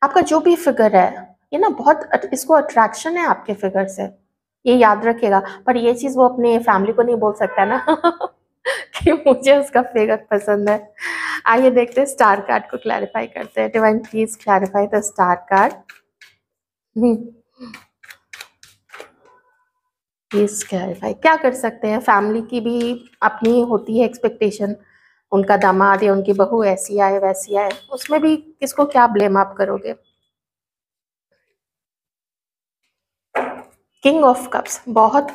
आपका जो भी फिगर है, ये ना बहुत इसको अट्रैक्शन है आपके फिगर से, ये याद रखिएगा। पर ये चीज वो अपने फैमिली को नहीं बोल सकता ना कि मुझे उसका फिगर पसंद है। आइए देखते हैं, स्टार कार्ड को क्लैरिफाई करते हैं। Divine please clarify the star card. Please clarify, क्या कर सकते हैं। फैमिली की भी अपनी होती है एक्सपेक्टेशन, उनका दामाद या उनकी बहू ऐसी आए वैसी आए, उसमें भी किसको क्या ब्लेम आप करोगे। किंग ऑफ कप्स, बहुत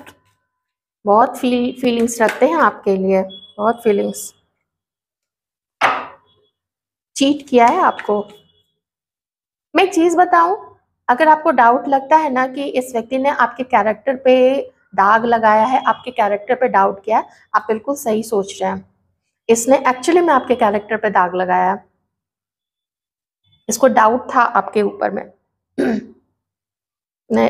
बहुत फीलिंग्स रखते हैं आपके लिए, बहुत फीलिंग्स। चीट किया है आपको। मैं एक चीज बताऊं, अगर आपको डाउट लगता है ना कि इस व्यक्ति ने आपके कैरेक्टर पे दाग लगाया है, आपके कैरेक्टर पे डाउट किया है, आप बिल्कुल सही सोच रहे हैं। इसने एक्चुअली में आपके कैरेक्टर पे दाग लगाया है, इसको डाउट था आपके ऊपर में।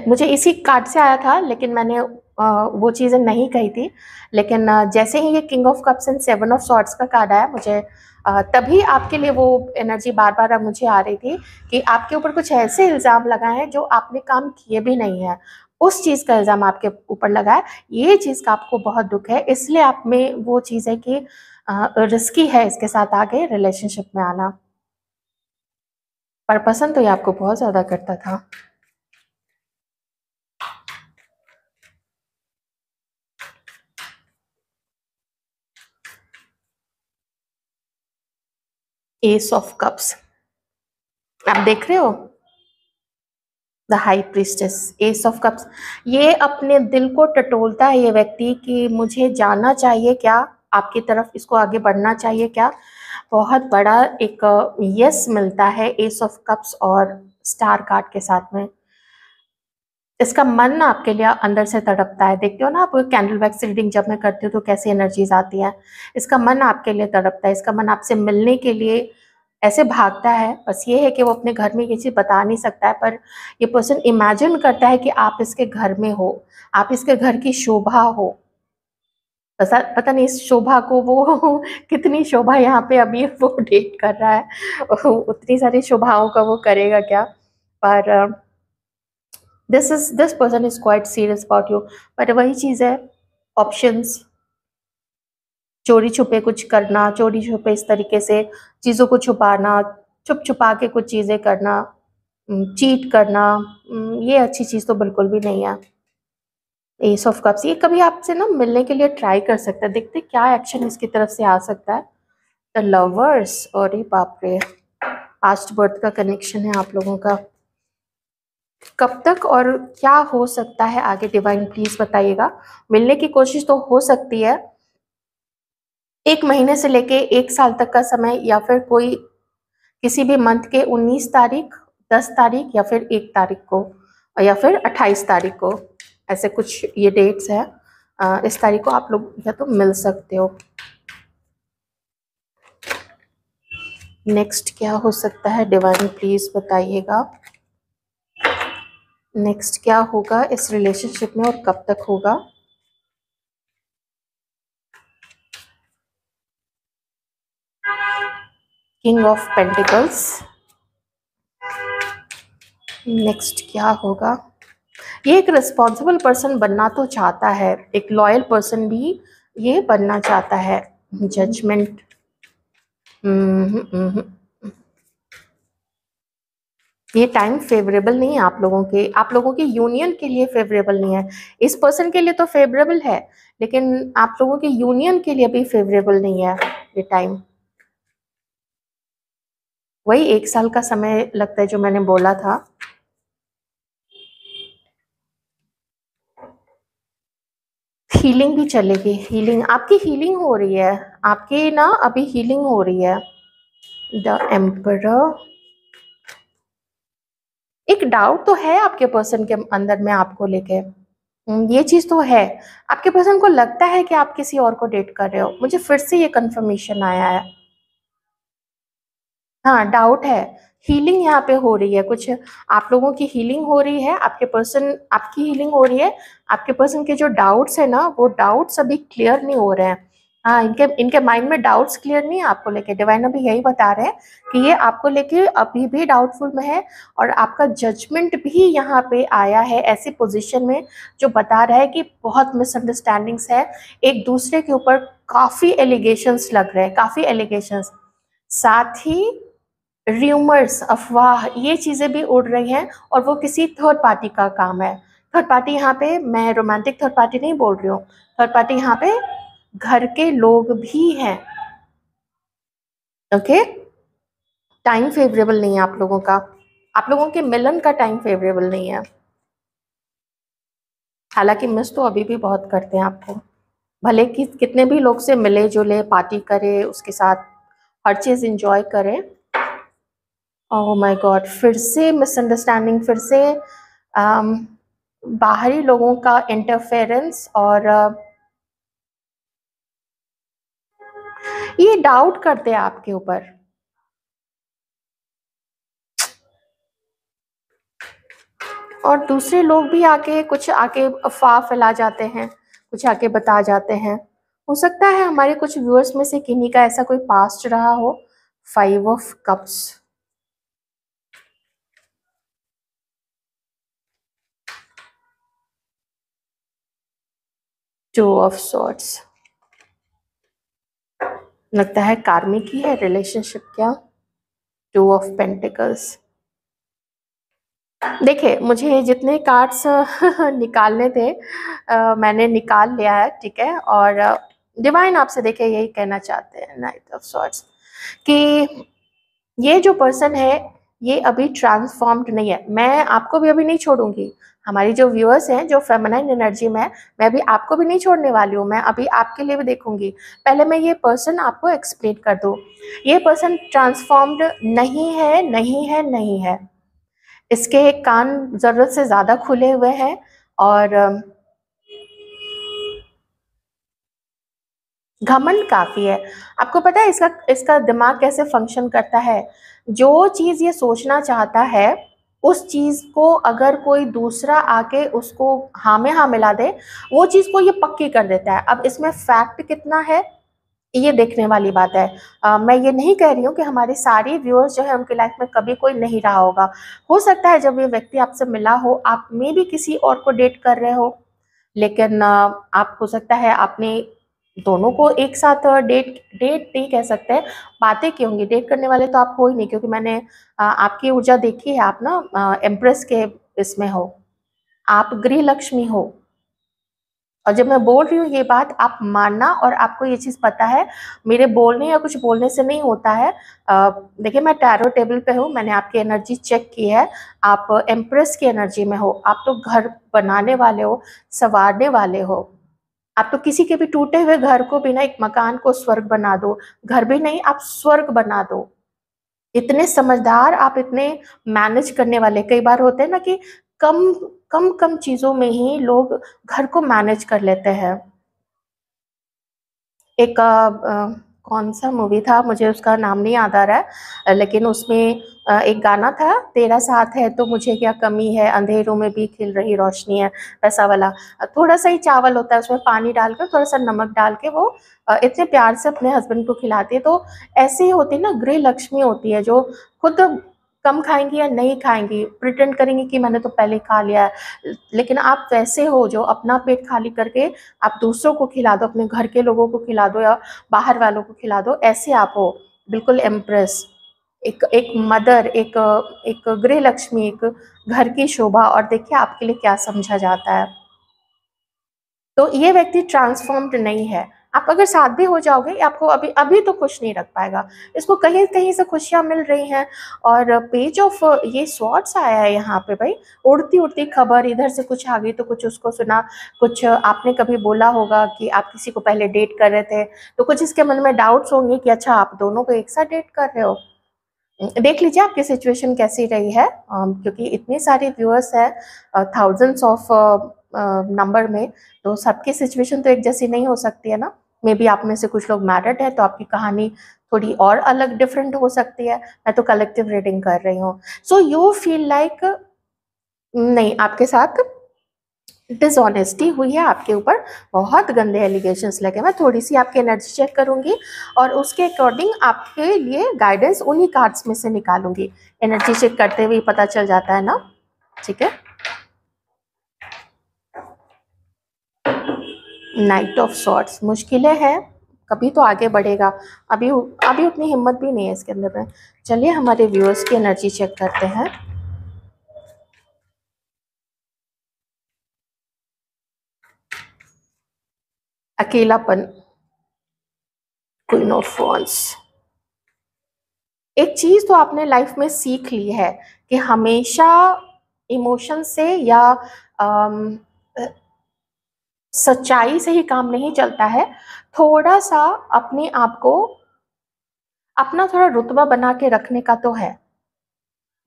मुझे इसी कार्ड से आया था, लेकिन मैंने वो चीज़ें नहीं कही थी। लेकिन जैसे ही ये king of cups and seven of swords का कार्ड आया, मुझे तभी आपके लिए वो एनर्जी बार बार अब मुझे आ रही थी कि आपके ऊपर कुछ ऐसे इल्ज़ाम लगाए हैं जो आपने काम किए भी नहीं है, उस चीज़ का इल्ज़ाम आपके ऊपर लगा है। ये चीज़ का आपको बहुत दुख है, इसलिए आप में वो चीज़ है कि रिस्की है इसके साथ आगे रिलेशनशिप में आना। पर पसंद तो ये आपको बहुत ज़्यादा करता था। एस ऑफ कप्स आप देख रहे हो, the high priestess, S of cups. ये अपने दिल को टटोलता है ये व्यक्ति कि मुझे जाना चाहिए क्या आपकी तरफ, इसको आगे बढ़ना चाहिए क्या। बहुत बड़ा एक यस मिलता है एस ऑफ कप्स और स्टार कार्ड के साथ में। इसका मन ना आपके लिए अंदर से तड़पता है। देखते हो ना आप कैंडल वैक्स रीडिंग जब मैं करती हूँ तो कैसी एनर्जीज आती है। इसका मन आपके लिए तड़पता है, इसका मन आपसे मिलने के लिए ऐसे भागता है। बस ये है कि वो अपने घर में ये चीज़ बता नहीं सकता है, पर ये पर्सन इमेजिन करता है कि आप इसके घर में हो, आप इसके घर की शोभा हो। पता नहीं इस शोभा को वो कितनी शोभा यहाँ पे अभी वो डेट कर रहा है, उतनी सारी शोभाओं का वो करेगा क्या। पर this person is quite serious about you. पर वही चीज़ है, ऑप्शंस, चोरी छुपे कुछ करना, चोरी छुपे इस तरीके से चीज़ों को छुपाना, छुप छुपा के कुछ चीज़ें करना, चीट करना, ये अच्छी चीज़ तो बिल्कुल भी नहीं है। एस ऑफ कप्स, ये कभी आपसे ना मिलने के लिए ट्राई कर सकता है, देखते क्या एक्शन इसकी तरफ से आ सकता है। द लवर्स, और ये बाप रे, पास्ट बर्थ का कनेक्शन है आप लोगों का। कब तक और क्या हो सकता है आगे, डिवाइन प्लीज बताइएगा। मिलने की कोशिश तो हो सकती है, 1 महीने से लेके 1 साल तक का समय, या फिर कोई किसी भी मंथ के 19 तारीख, 10 तारीख, या फिर 1 तारीख को, या फिर 28 तारीख को, ऐसे कुछ ये डेट्स है। इस तारीख को आप लोग या तो मिल सकते हो। नेक्स्ट क्या हो सकता है, डिवाइन प्लीज बताइएगा। नेक्स्ट क्या होगा इस रिलेशनशिप में और कब तक होगा। किंग ऑफ पेंटिकल्स, नेक्स्ट क्या होगा। ये एक रिस्पॉन्सिबल पर्सन बनना तो चाहता है, एक लॉयल पर्सन भी ये बनना चाहता है। जजमेंट, ये टाइम फेवरेबल नहीं है आप लोगों के, आप लोगों की यूनियन के लिए फेवरेबल नहीं है। इस पर्सन के लिए तो फेवरेबल है, लेकिन आप लोगों की यूनियन के लिए भी फेवरेबल नहीं है ये टाइम। वही 1 साल का समय लगता है जो मैंने बोला था। हीलिंग भी चलेगी, हीलिंग आपकी हीलिंग हो रही है, आपकी ना अभी हीलिंग हो रही है। द एम्परर, एक डाउट तो है आपके पर्सन के अंदर में आपको लेके, ये चीज तो है। आपके पर्सन को लगता है कि आप किसी और को डेट कर रहे हो, मुझे फिर से ये कंफर्मेशन आया है। हाँ डाउट है, हीलिंग यहाँ पे हो रही है कुछ, आप लोगों की हीलिंग हो रही है, आपके पर्सन आपकी हीलिंग हो रही है। आपके पर्सन के जो डाउट्स है ना, वो डाउट्स अभी क्लियर नहीं हो रहे हैं। हाँ, इनके इनके माइंड में डाउट्स क्लियर नहीं है आपको लेके। डिवाइन अभी यही बता रहे हैं कि ये आपको लेके अभी भी डाउटफुल में है, और आपका जजमेंट भी यहाँ पे आया है ऐसी पोजीशन में जो बता रहा है कि बहुत मिसअंडरस्टैंडिंग्स है एक दूसरे के ऊपर। काफी एलिगेशंस लग रहे हैं, काफी एलिगेशंस, साथ ही र्यूमर्स, अफवाह, ये चीजें भी उड़ रही हैं, और वो किसी थर्ड पार्टी का काम है। थर्ड पार्टी यहाँ पे मैं रोमांटिक थर्ड पार्टी नहीं बोल रही हूँ, थर्ड पार्टी यहाँ पे घर के लोग भी हैं। ओके, टाइम फेवरेबल नहीं है आप लोगों का, आप लोगों के मिलन का टाइम फेवरेबल नहीं है। हालांकि मिस तो अभी भी बहुत करते हैं आपको, भले कि कितने भी लोग से मिले जुले, पार्टी करे, उसके साथ हर चीज इंजॉय करें। ओह माय गॉड, फिर से मिसअंडरस्टैंडिंग, फिर से बाहरी लोगों का इंटरफेरेंस, और ये डाउट करते हैं आपके ऊपर। और दूसरे लोग भी आके कुछ आके अफवाह फैला जाते हैं, कुछ आके बता जाते हैं। हो सकता है हमारे कुछ व्यूअर्स में से किन्हीं का ऐसा कोई पास्ट रहा हो। 5 ऑफ कप्स, 2 ऑफ सॉर्ड्स, लगता है कार्मिक ही है रिलेशनशिप क्या। 2 ऑफ पेंटिकल्स। देखिए, मुझे जितने कार्ड्स निकालने थे मैंने निकाल लिया है, ठीक है। और डिवाइन आपसे देखिए यही कहना चाहते हैं, नाइट ऑफ सॉर्ड्स, कि ये जो पर्सन है ये अभी ट्रांसफॉर्म्ड नहीं है। मैं आपको भी अभी नहीं छोड़ूंगी, हमारी जो व्यूअर्स हैं जो फेमिनाइन एनर्जी में है, मैं भी आपको भी नहीं छोड़ने वाली हूँ, मैं अभी आपके लिए भी देखूंगी। पहले मैं ये पर्सन आपको एक्सप्लेन कर दूँ। ये पर्सन ट्रांसफॉर्म्ड नहीं है, नहीं है, नहीं है। इसके कान जरूरत से ज्यादा खुले हुए हैं, और घमंड काफी है। आपको पता है इसका इसका दिमाग कैसे फंक्शन करता है। जो चीज ये सोचना चाहता है उस चीज को अगर कोई दूसरा आके उसको हाँ में हाँ मिला दे, वो चीज को ये पक्की कर देता है। अब इसमें फैक्ट कितना है ये देखने वाली बात है। मैं ये नहीं कह रही हूँ कि हमारे सारे व्यूअर्स जो है उनकी लाइफ में कभी कोई नहीं रहा होगा। हो सकता है जब ये व्यक्ति आपसे मिला हो आप में भी किसी और को डेट कर रहे हो, लेकिन आप हो सकता है आपने दोनों को एक साथ डेट डेट नहीं कह सकते, बातें की होंगी। डेट करने वाले तो आप हो ही नहीं, क्योंकि मैंने आपकी ऊर्जा देखी है। आप ना एम्प्रेस के इसमें हो, आप गृह लक्ष्मी हो। और जब मैं बोल रही हूँ ये बात आप मानना, और आपको ये चीज़ पता है मेरे बोलने या कुछ बोलने से नहीं होता है। देखिए, मैं टैरो टेबल पे हूँ, मैंने आपकी एनर्जी चेक की है। आप एम्प्रेस की एनर्जी में हो, आप तो घर बनाने वाले हो, संवारने वाले हो। आप तो किसी के भी टूटे हुए घर को भी ना, एक मकान को स्वर्ग बना दो, घर भी नहीं आप स्वर्ग बना दो। इतने समझदार आप, इतने मैनेज करने वाले। कई बार होते हैं ना कि कम कम कम चीजों में ही लोग घर को मैनेज कर लेते हैं। एक कौन सा मूवी था, मुझे उसका नाम नहीं याद आ रहा है, लेकिन उसमें एक गाना था, तेरा साथ है तो मुझे क्या कमी है, अंधेरों में भी खिल रही रोशनी है, वैसा वाला। थोड़ा सा ही चावल होता है, उसमें पानी डालकर थोड़ा सा नमक डाल के वो इतने प्यार से अपने हस्बैंड को खिलाती है। तो ऐसे ही होती है ना, गृह लक्ष्मी होती है जो खुद कम खाएंगी या नहीं खाएंगी, प्रिटेंड करेंगी कि मैंने तो पहले खा लिया है। लेकिन आप वैसे हो जो अपना पेट खाली करके आप दूसरों को खिला दो, अपने घर के लोगों को खिला दो या बाहर वालों को खिला दो, ऐसे आप हो। बिल्कुल एम्प्रेस, एक एक मदर, एक एक गृह लक्ष्मी, एक घर की शोभा। और देखिए आपके लिए क्या समझा जाता है। तो ये व्यक्ति ट्रांसफॉर्म्ड नहीं है। आप अगर साथ भी हो जाओगे, आपको अभी अभी तो खुश नहीं रख पाएगा। इसको कहीं कहीं से खुशियां मिल रही हैं। और पेज ऑफ ये स्वॉर्ड्स आया है यहाँ पे भाई, उड़ती उड़ती खबर, इधर से कुछ आ गई तो कुछ उसको सुना। कुछ आपने कभी बोला होगा कि आप किसी को पहले डेट कर रहे थे, तो कुछ इसके मन में डाउट्स होंगे कि अच्छा आप दोनों को एक साथ डेट कर रहे हो। देख लीजिए आपकी सिचुएशन कैसी रही है, क्योंकि इतने सारे व्यूअर्स हैं, थाउजेंड्स ऑफ नंबर में, तो सबकी सिचुएशन तो एक जैसी नहीं हो सकती है ना। मे बी आप में से कुछ लोग मैरिड है तो आपकी कहानी थोड़ी और अलग डिफरेंट हो सकती है। मैं तो कलेक्टिव रीडिंग कर रही हूँ। सो यू फील लाइक नहीं, आपके साथ डिसऑनेस्टी हुई है आपके ऊपर, बहुत गंदे एलिगेशंस लगे। मैं थोड़ी सी आपकी एनर्जी चेक करूंगी और उसके अकॉर्डिंग आपके लिए गाइडेंस उन्हीं कार्ड्स में से निकालूंगी। एनर्जी चेक करते हुए पता चल जाता है ना, ठीक है। नाइट ऑफ सॉर्ड्स, मुश्किलें हैं, कभी तो आगे बढ़ेगा, अभी अभी उतनी हिम्मत भी नहीं है इसके अंदर में। चलिए हमारे व्यूअर्स की एनर्जी चेक करते हैं। अकेलापन, क्वीन ऑफ वॉन्ड्स। एक चीज तो आपने लाइफ में सीख ली है कि हमेशा इमोशन से या अम, सच्चाई से ही काम नहीं चलता है। थोड़ा सा अपने आप को, अपना थोड़ा रुतबा बना के रखने का तो है।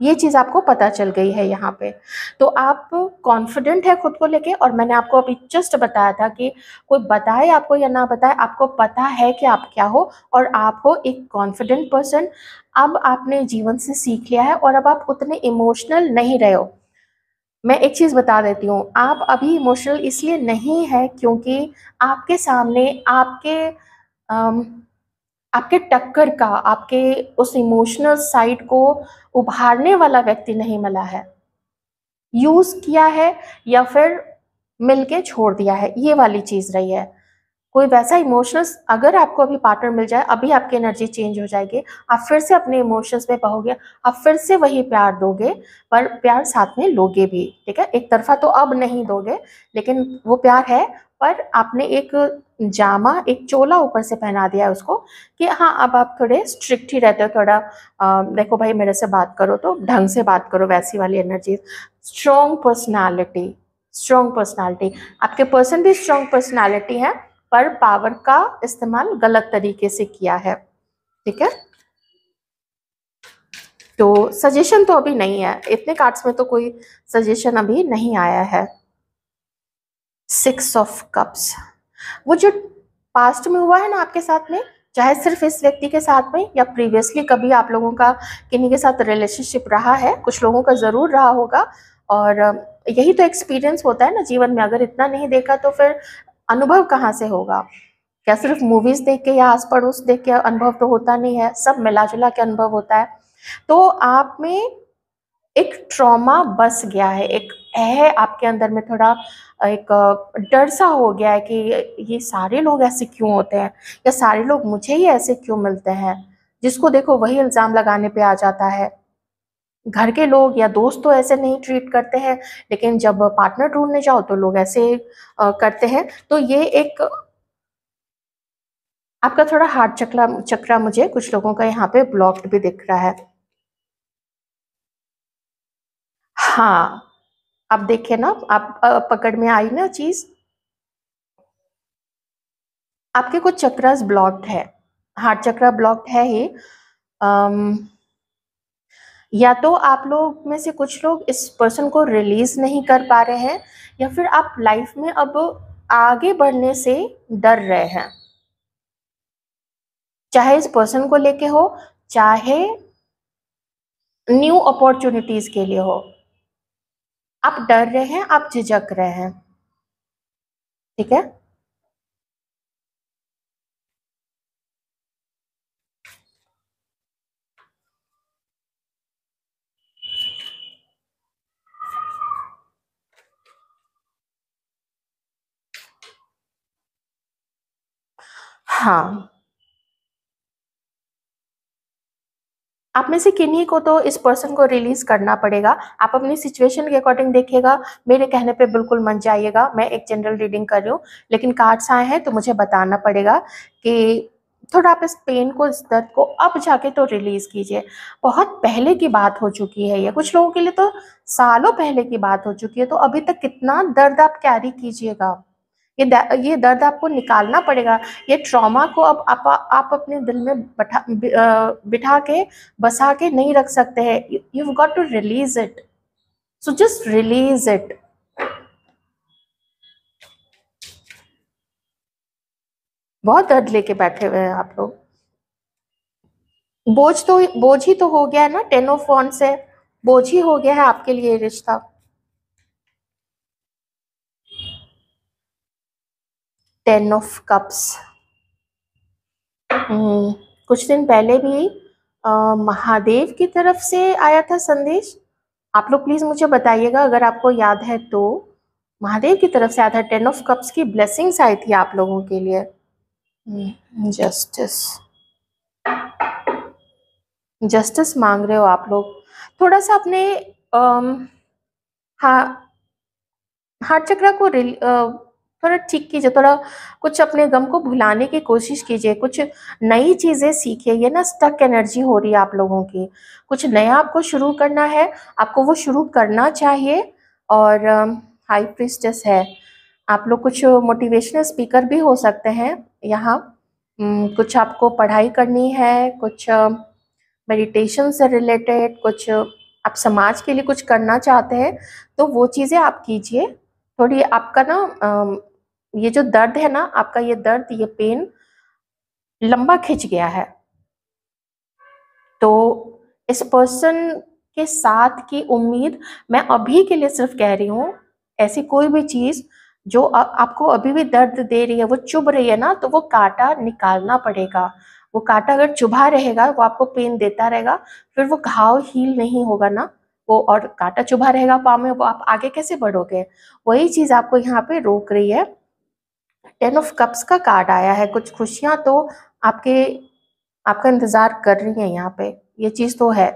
ये चीज आपको पता चल गई है यहाँ पे, तो आप कॉन्फिडेंट है खुद को लेके। और मैंने आपको अभी जस्ट बताया था कि कोई बताए आपको या ना बताए, आपको पता है कि आप क्या हो और आप हो एक कॉन्फिडेंट पर्सन। अब आपने जीवन से सीख लिया है और अब आप उतने इमोशनल नहीं रहे हो। मैं एक चीज बता देती हूँ, आप अभी इमोशनल इसलिए नहीं है क्योंकि आपके सामने अम, आपके टक्कर का, आपके उस इमोशनल साइड को उभारने वाला व्यक्ति नहीं मिला है। यूज किया है या फिर मिलके छोड़ दिया है, ये वाली चीज रही है। कोई वैसा इमोशनल, अगर आपको अभी पार्टनर मिल जाए, अभी आपकी एनर्जी चेंज हो जाएगी, आप फिर से अपने इमोशंस में बहोगे, आप फिर से वही प्यार दोगे, पर प्यार साथ में लोगे भी, ठीक है। एक तरफा तो अब नहीं दोगे, लेकिन वो प्यार है, पर आपने एक जामा, एक चोला ऊपर से पहना दिया है उसको कि हाँ अब आप थोड़े स्ट्रिक्ट ही रहते हो, थोड़ा देखो भाई मेरे से बात करो तो ढंग से बात करो, वैसी वाली energy. Strong personality, strong personality, आपके पर्सन भी स्ट्रॉन्ग पर्सनालिटी है, पर पावर का इस्तेमाल गलत तरीके से किया है, ठीक है। तो सजेशन तो अभी नहीं है, इतने कार्ड्स में तो कोई सजेशन अभी नहीं आया है। 6 ऑफ कप्स, वो जो पास्ट में हुआ है ना आपके साथ में, चाहे सिर्फ इस व्यक्ति के साथ में या प्रीवियसली कभी आप लोगों का किन्हीं के साथ रिलेशनशिप रहा है, कुछ लोगों का जरूर रहा होगा। और यही तो एक्सपीरियंस होता है ना जीवन में, अगर इतना नहीं देखा तो फिर अनुभव कहाँ से होगा। क्या सिर्फ मूवीज देख के या आस पड़ोस देख के अनुभव तो होता नहीं है, सब मिला जुला के अनुभव होता है। तो आप में एक ट्रॉमा बस गया है, एक है आपके अंदर में, थोड़ा एक डर सा हो गया है कि ये सारे लोग ऐसे क्यों होते हैं, या सारे लोग मुझे ही ऐसे क्यों मिलते हैं। जिसको देखो वही इल्जाम लगाने पे आ जाता है। घर के लोग या दोस्त तो ऐसे नहीं ट्रीट करते हैं, लेकिन जब पार्टनर ढूंढने जाओ तो लोग ऐसे करते हैं। तो ये एक आपका थोड़ा हार्ट चक्रा चक्रा मुझे कुछ लोगों का यहाँ पे ब्लॉक्ड भी दिख रहा है। हाँ, अब देखिए ना, आप पकड़ में आई ना चीज। आपके कुछ चक्रास ब्लॉक्ड है, हार्ट चक्रा ब्लॉक्ड है ही। अम, या तो आप लोग में से कुछ लोग इस पर्सन को रिलीज नहीं कर पा रहे हैं, या फिर आप लाइफ में अब आगे बढ़ने से डर रहे हैं, चाहे इस पर्सन को लेके हो, चाहे न्यू अपॉर्चुनिटीज के लिए हो। आप डर रहे हैं, आप झिझक रहे हैं, ठीक है। हाँ, आप में से किन्हीं को तो इस पर्सन को रिलीज करना पड़ेगा। आप अपनी सिचुएशन के अकॉर्डिंग देखिएगा, मेरे कहने पे बिल्कुल मत जाइएगा। मैं एक जनरल रीडिंग कर रही हूँ, लेकिन कार्ड्स आए हैं तो मुझे बताना पड़ेगा कि थोड़ा आप इस पेन को, इस दर्द को अब जाके तो रिलीज कीजिए। बहुत पहले की बात हो चुकी है ये, कुछ लोगों के लिए तो सालों पहले की बात हो चुकी है। तो अभी तक कितना दर्द आप कैरी कीजिएगा, ये दर्द आपको निकालना पड़ेगा। ये ट्रॉमा को अब आप अपने दिल में बिठा के, बसा के नहीं रख सकते हैं। You got to release it, so just release it. बहुत दर्द लेके बैठे हुए हैं आप लोग। बोझ ही तो हो गया है ना, 10 ऑफ वॉन्ड से बोझ ही हो गया है आपके लिए ये रिश्ता। 10 ऑफ कप्स। कुछ दिन पहले भी महादेव की तरफ से आया था संदेश। आप लोग प्लीज मुझे बताइएगा अगर आपको याद है तो। महादेव की तरफ से आया था, 10 ऑफ कप्स की ब्लेसिंग्स आई थी आप लोगों के लिए। जस्टिस, जस्टिस मांग रहे हो आप लोग। थोड़ा सा अपने हार्ट चक्र को थोड़ा ठीक कीजिए, थोड़ा कुछ अपने गम को भुलाने की कोशिश कीजिए, कुछ नई चीजें सीखिए। ये ना स्टक एनर्जी हो रही है आप लोगों की, कुछ नया आपको शुरू करना है, आपको वो शुरू करना चाहिए। और हाई प्रीस्टेस है, आप लोग कुछ मोटिवेशनल स्पीकर भी हो सकते हैं यहाँ। कुछ आपको पढ़ाई करनी है, कुछ मेडिटेशन से रिलेटेड, कुछ आप समाज के लिए कुछ करना चाहते हैं तो वो चीज़ें आप कीजिए। थोड़ी आपका ना ये जो दर्द है ना, आपका ये दर्द, ये पेन लंबा खिंच गया है। तो इस पर्सन के साथ की उम्मीद, मैं अभी के लिए सिर्फ कह रही हूँ, ऐसी कोई भी चीज़ जो आपको अभी भी दर्द दे रही है, वो चुभ रही है ना, तो वो कांटा निकालना पड़ेगा। वो कांटा अगर चुभा रहेगा, वो आपको पेन देता रहेगा, फिर वो घाव हील नहीं होगा ना वो, और कांटा चुभा रहेगा पाँव में, वो आप आगे कैसे बढ़ोगे। वही चीज़ आपको यहाँ पे रोक रही है। 10 ऑफ कप्स का कार्ड आया है, कुछ खुशियाँ तो आपके आपका इंतजार कर रही है यहाँ पे, ये चीज़ तो है।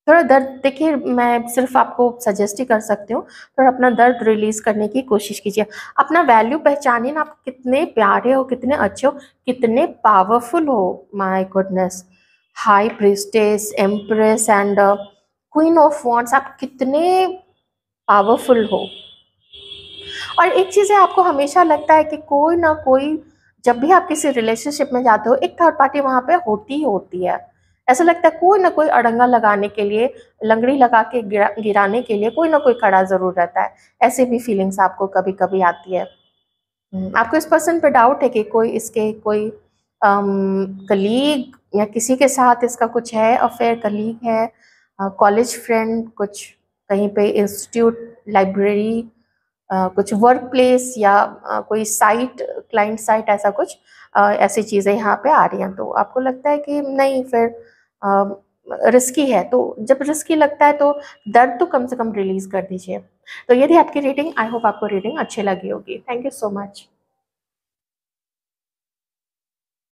थोड़ा दर्द, देखिए मैं सिर्फ आपको सजेस्ट ही कर सकती हूँ, थोड़ा अपना दर्द रिलीज करने की कोशिश कीजिए। अपना वैल्यू पहचानिए ना, आप कितने प्यारे हो, कितने अच्छे हो, कितने पावरफुल हो। My goodness, high priestess, empress and queen of wands, आप कितने पावरफुल हो। और एक चीज़ है, आपको हमेशा लगता है कि कोई ना कोई, जब भी आप किसी रिलेशनशिप में जाते हो, एक थर्ड पार्टी वहाँ पे होती ही होती है। ऐसा लगता है कोई ना कोई अड़ंगा लगाने के लिए, लंगड़ी लगा के गिराने के लिए कोई ना कोई खड़ा जरूर रहता है। ऐसे भी फीलिंग्स आपको कभी कभी आती है। आपको इस पर्सन पे डाउट है कि कोई इसके कोई कलीग या किसी के साथ इसका कुछ है अफेयर, कलीग है, कॉलेज फ्रेंड, कुछ कहीं पे इंस्टीट्यूट, लाइब्रेरी, कुछ वर्क प्लेस, या कोई साइट, क्लाइंट साइट, ऐसा कुछ ऐसी चीज़ें यहाँ पे आ रही हैं। तो आपको लगता है कि नहीं, फिर रिस्की है, तो जब रिस्की लगता है तो दर्द तो कम से कम रिलीज कर दीजिए। तो ये थी आपकी रीडिंग। आई होप आपको रीडिंग अच्छी लगी होगी। Thank you so much.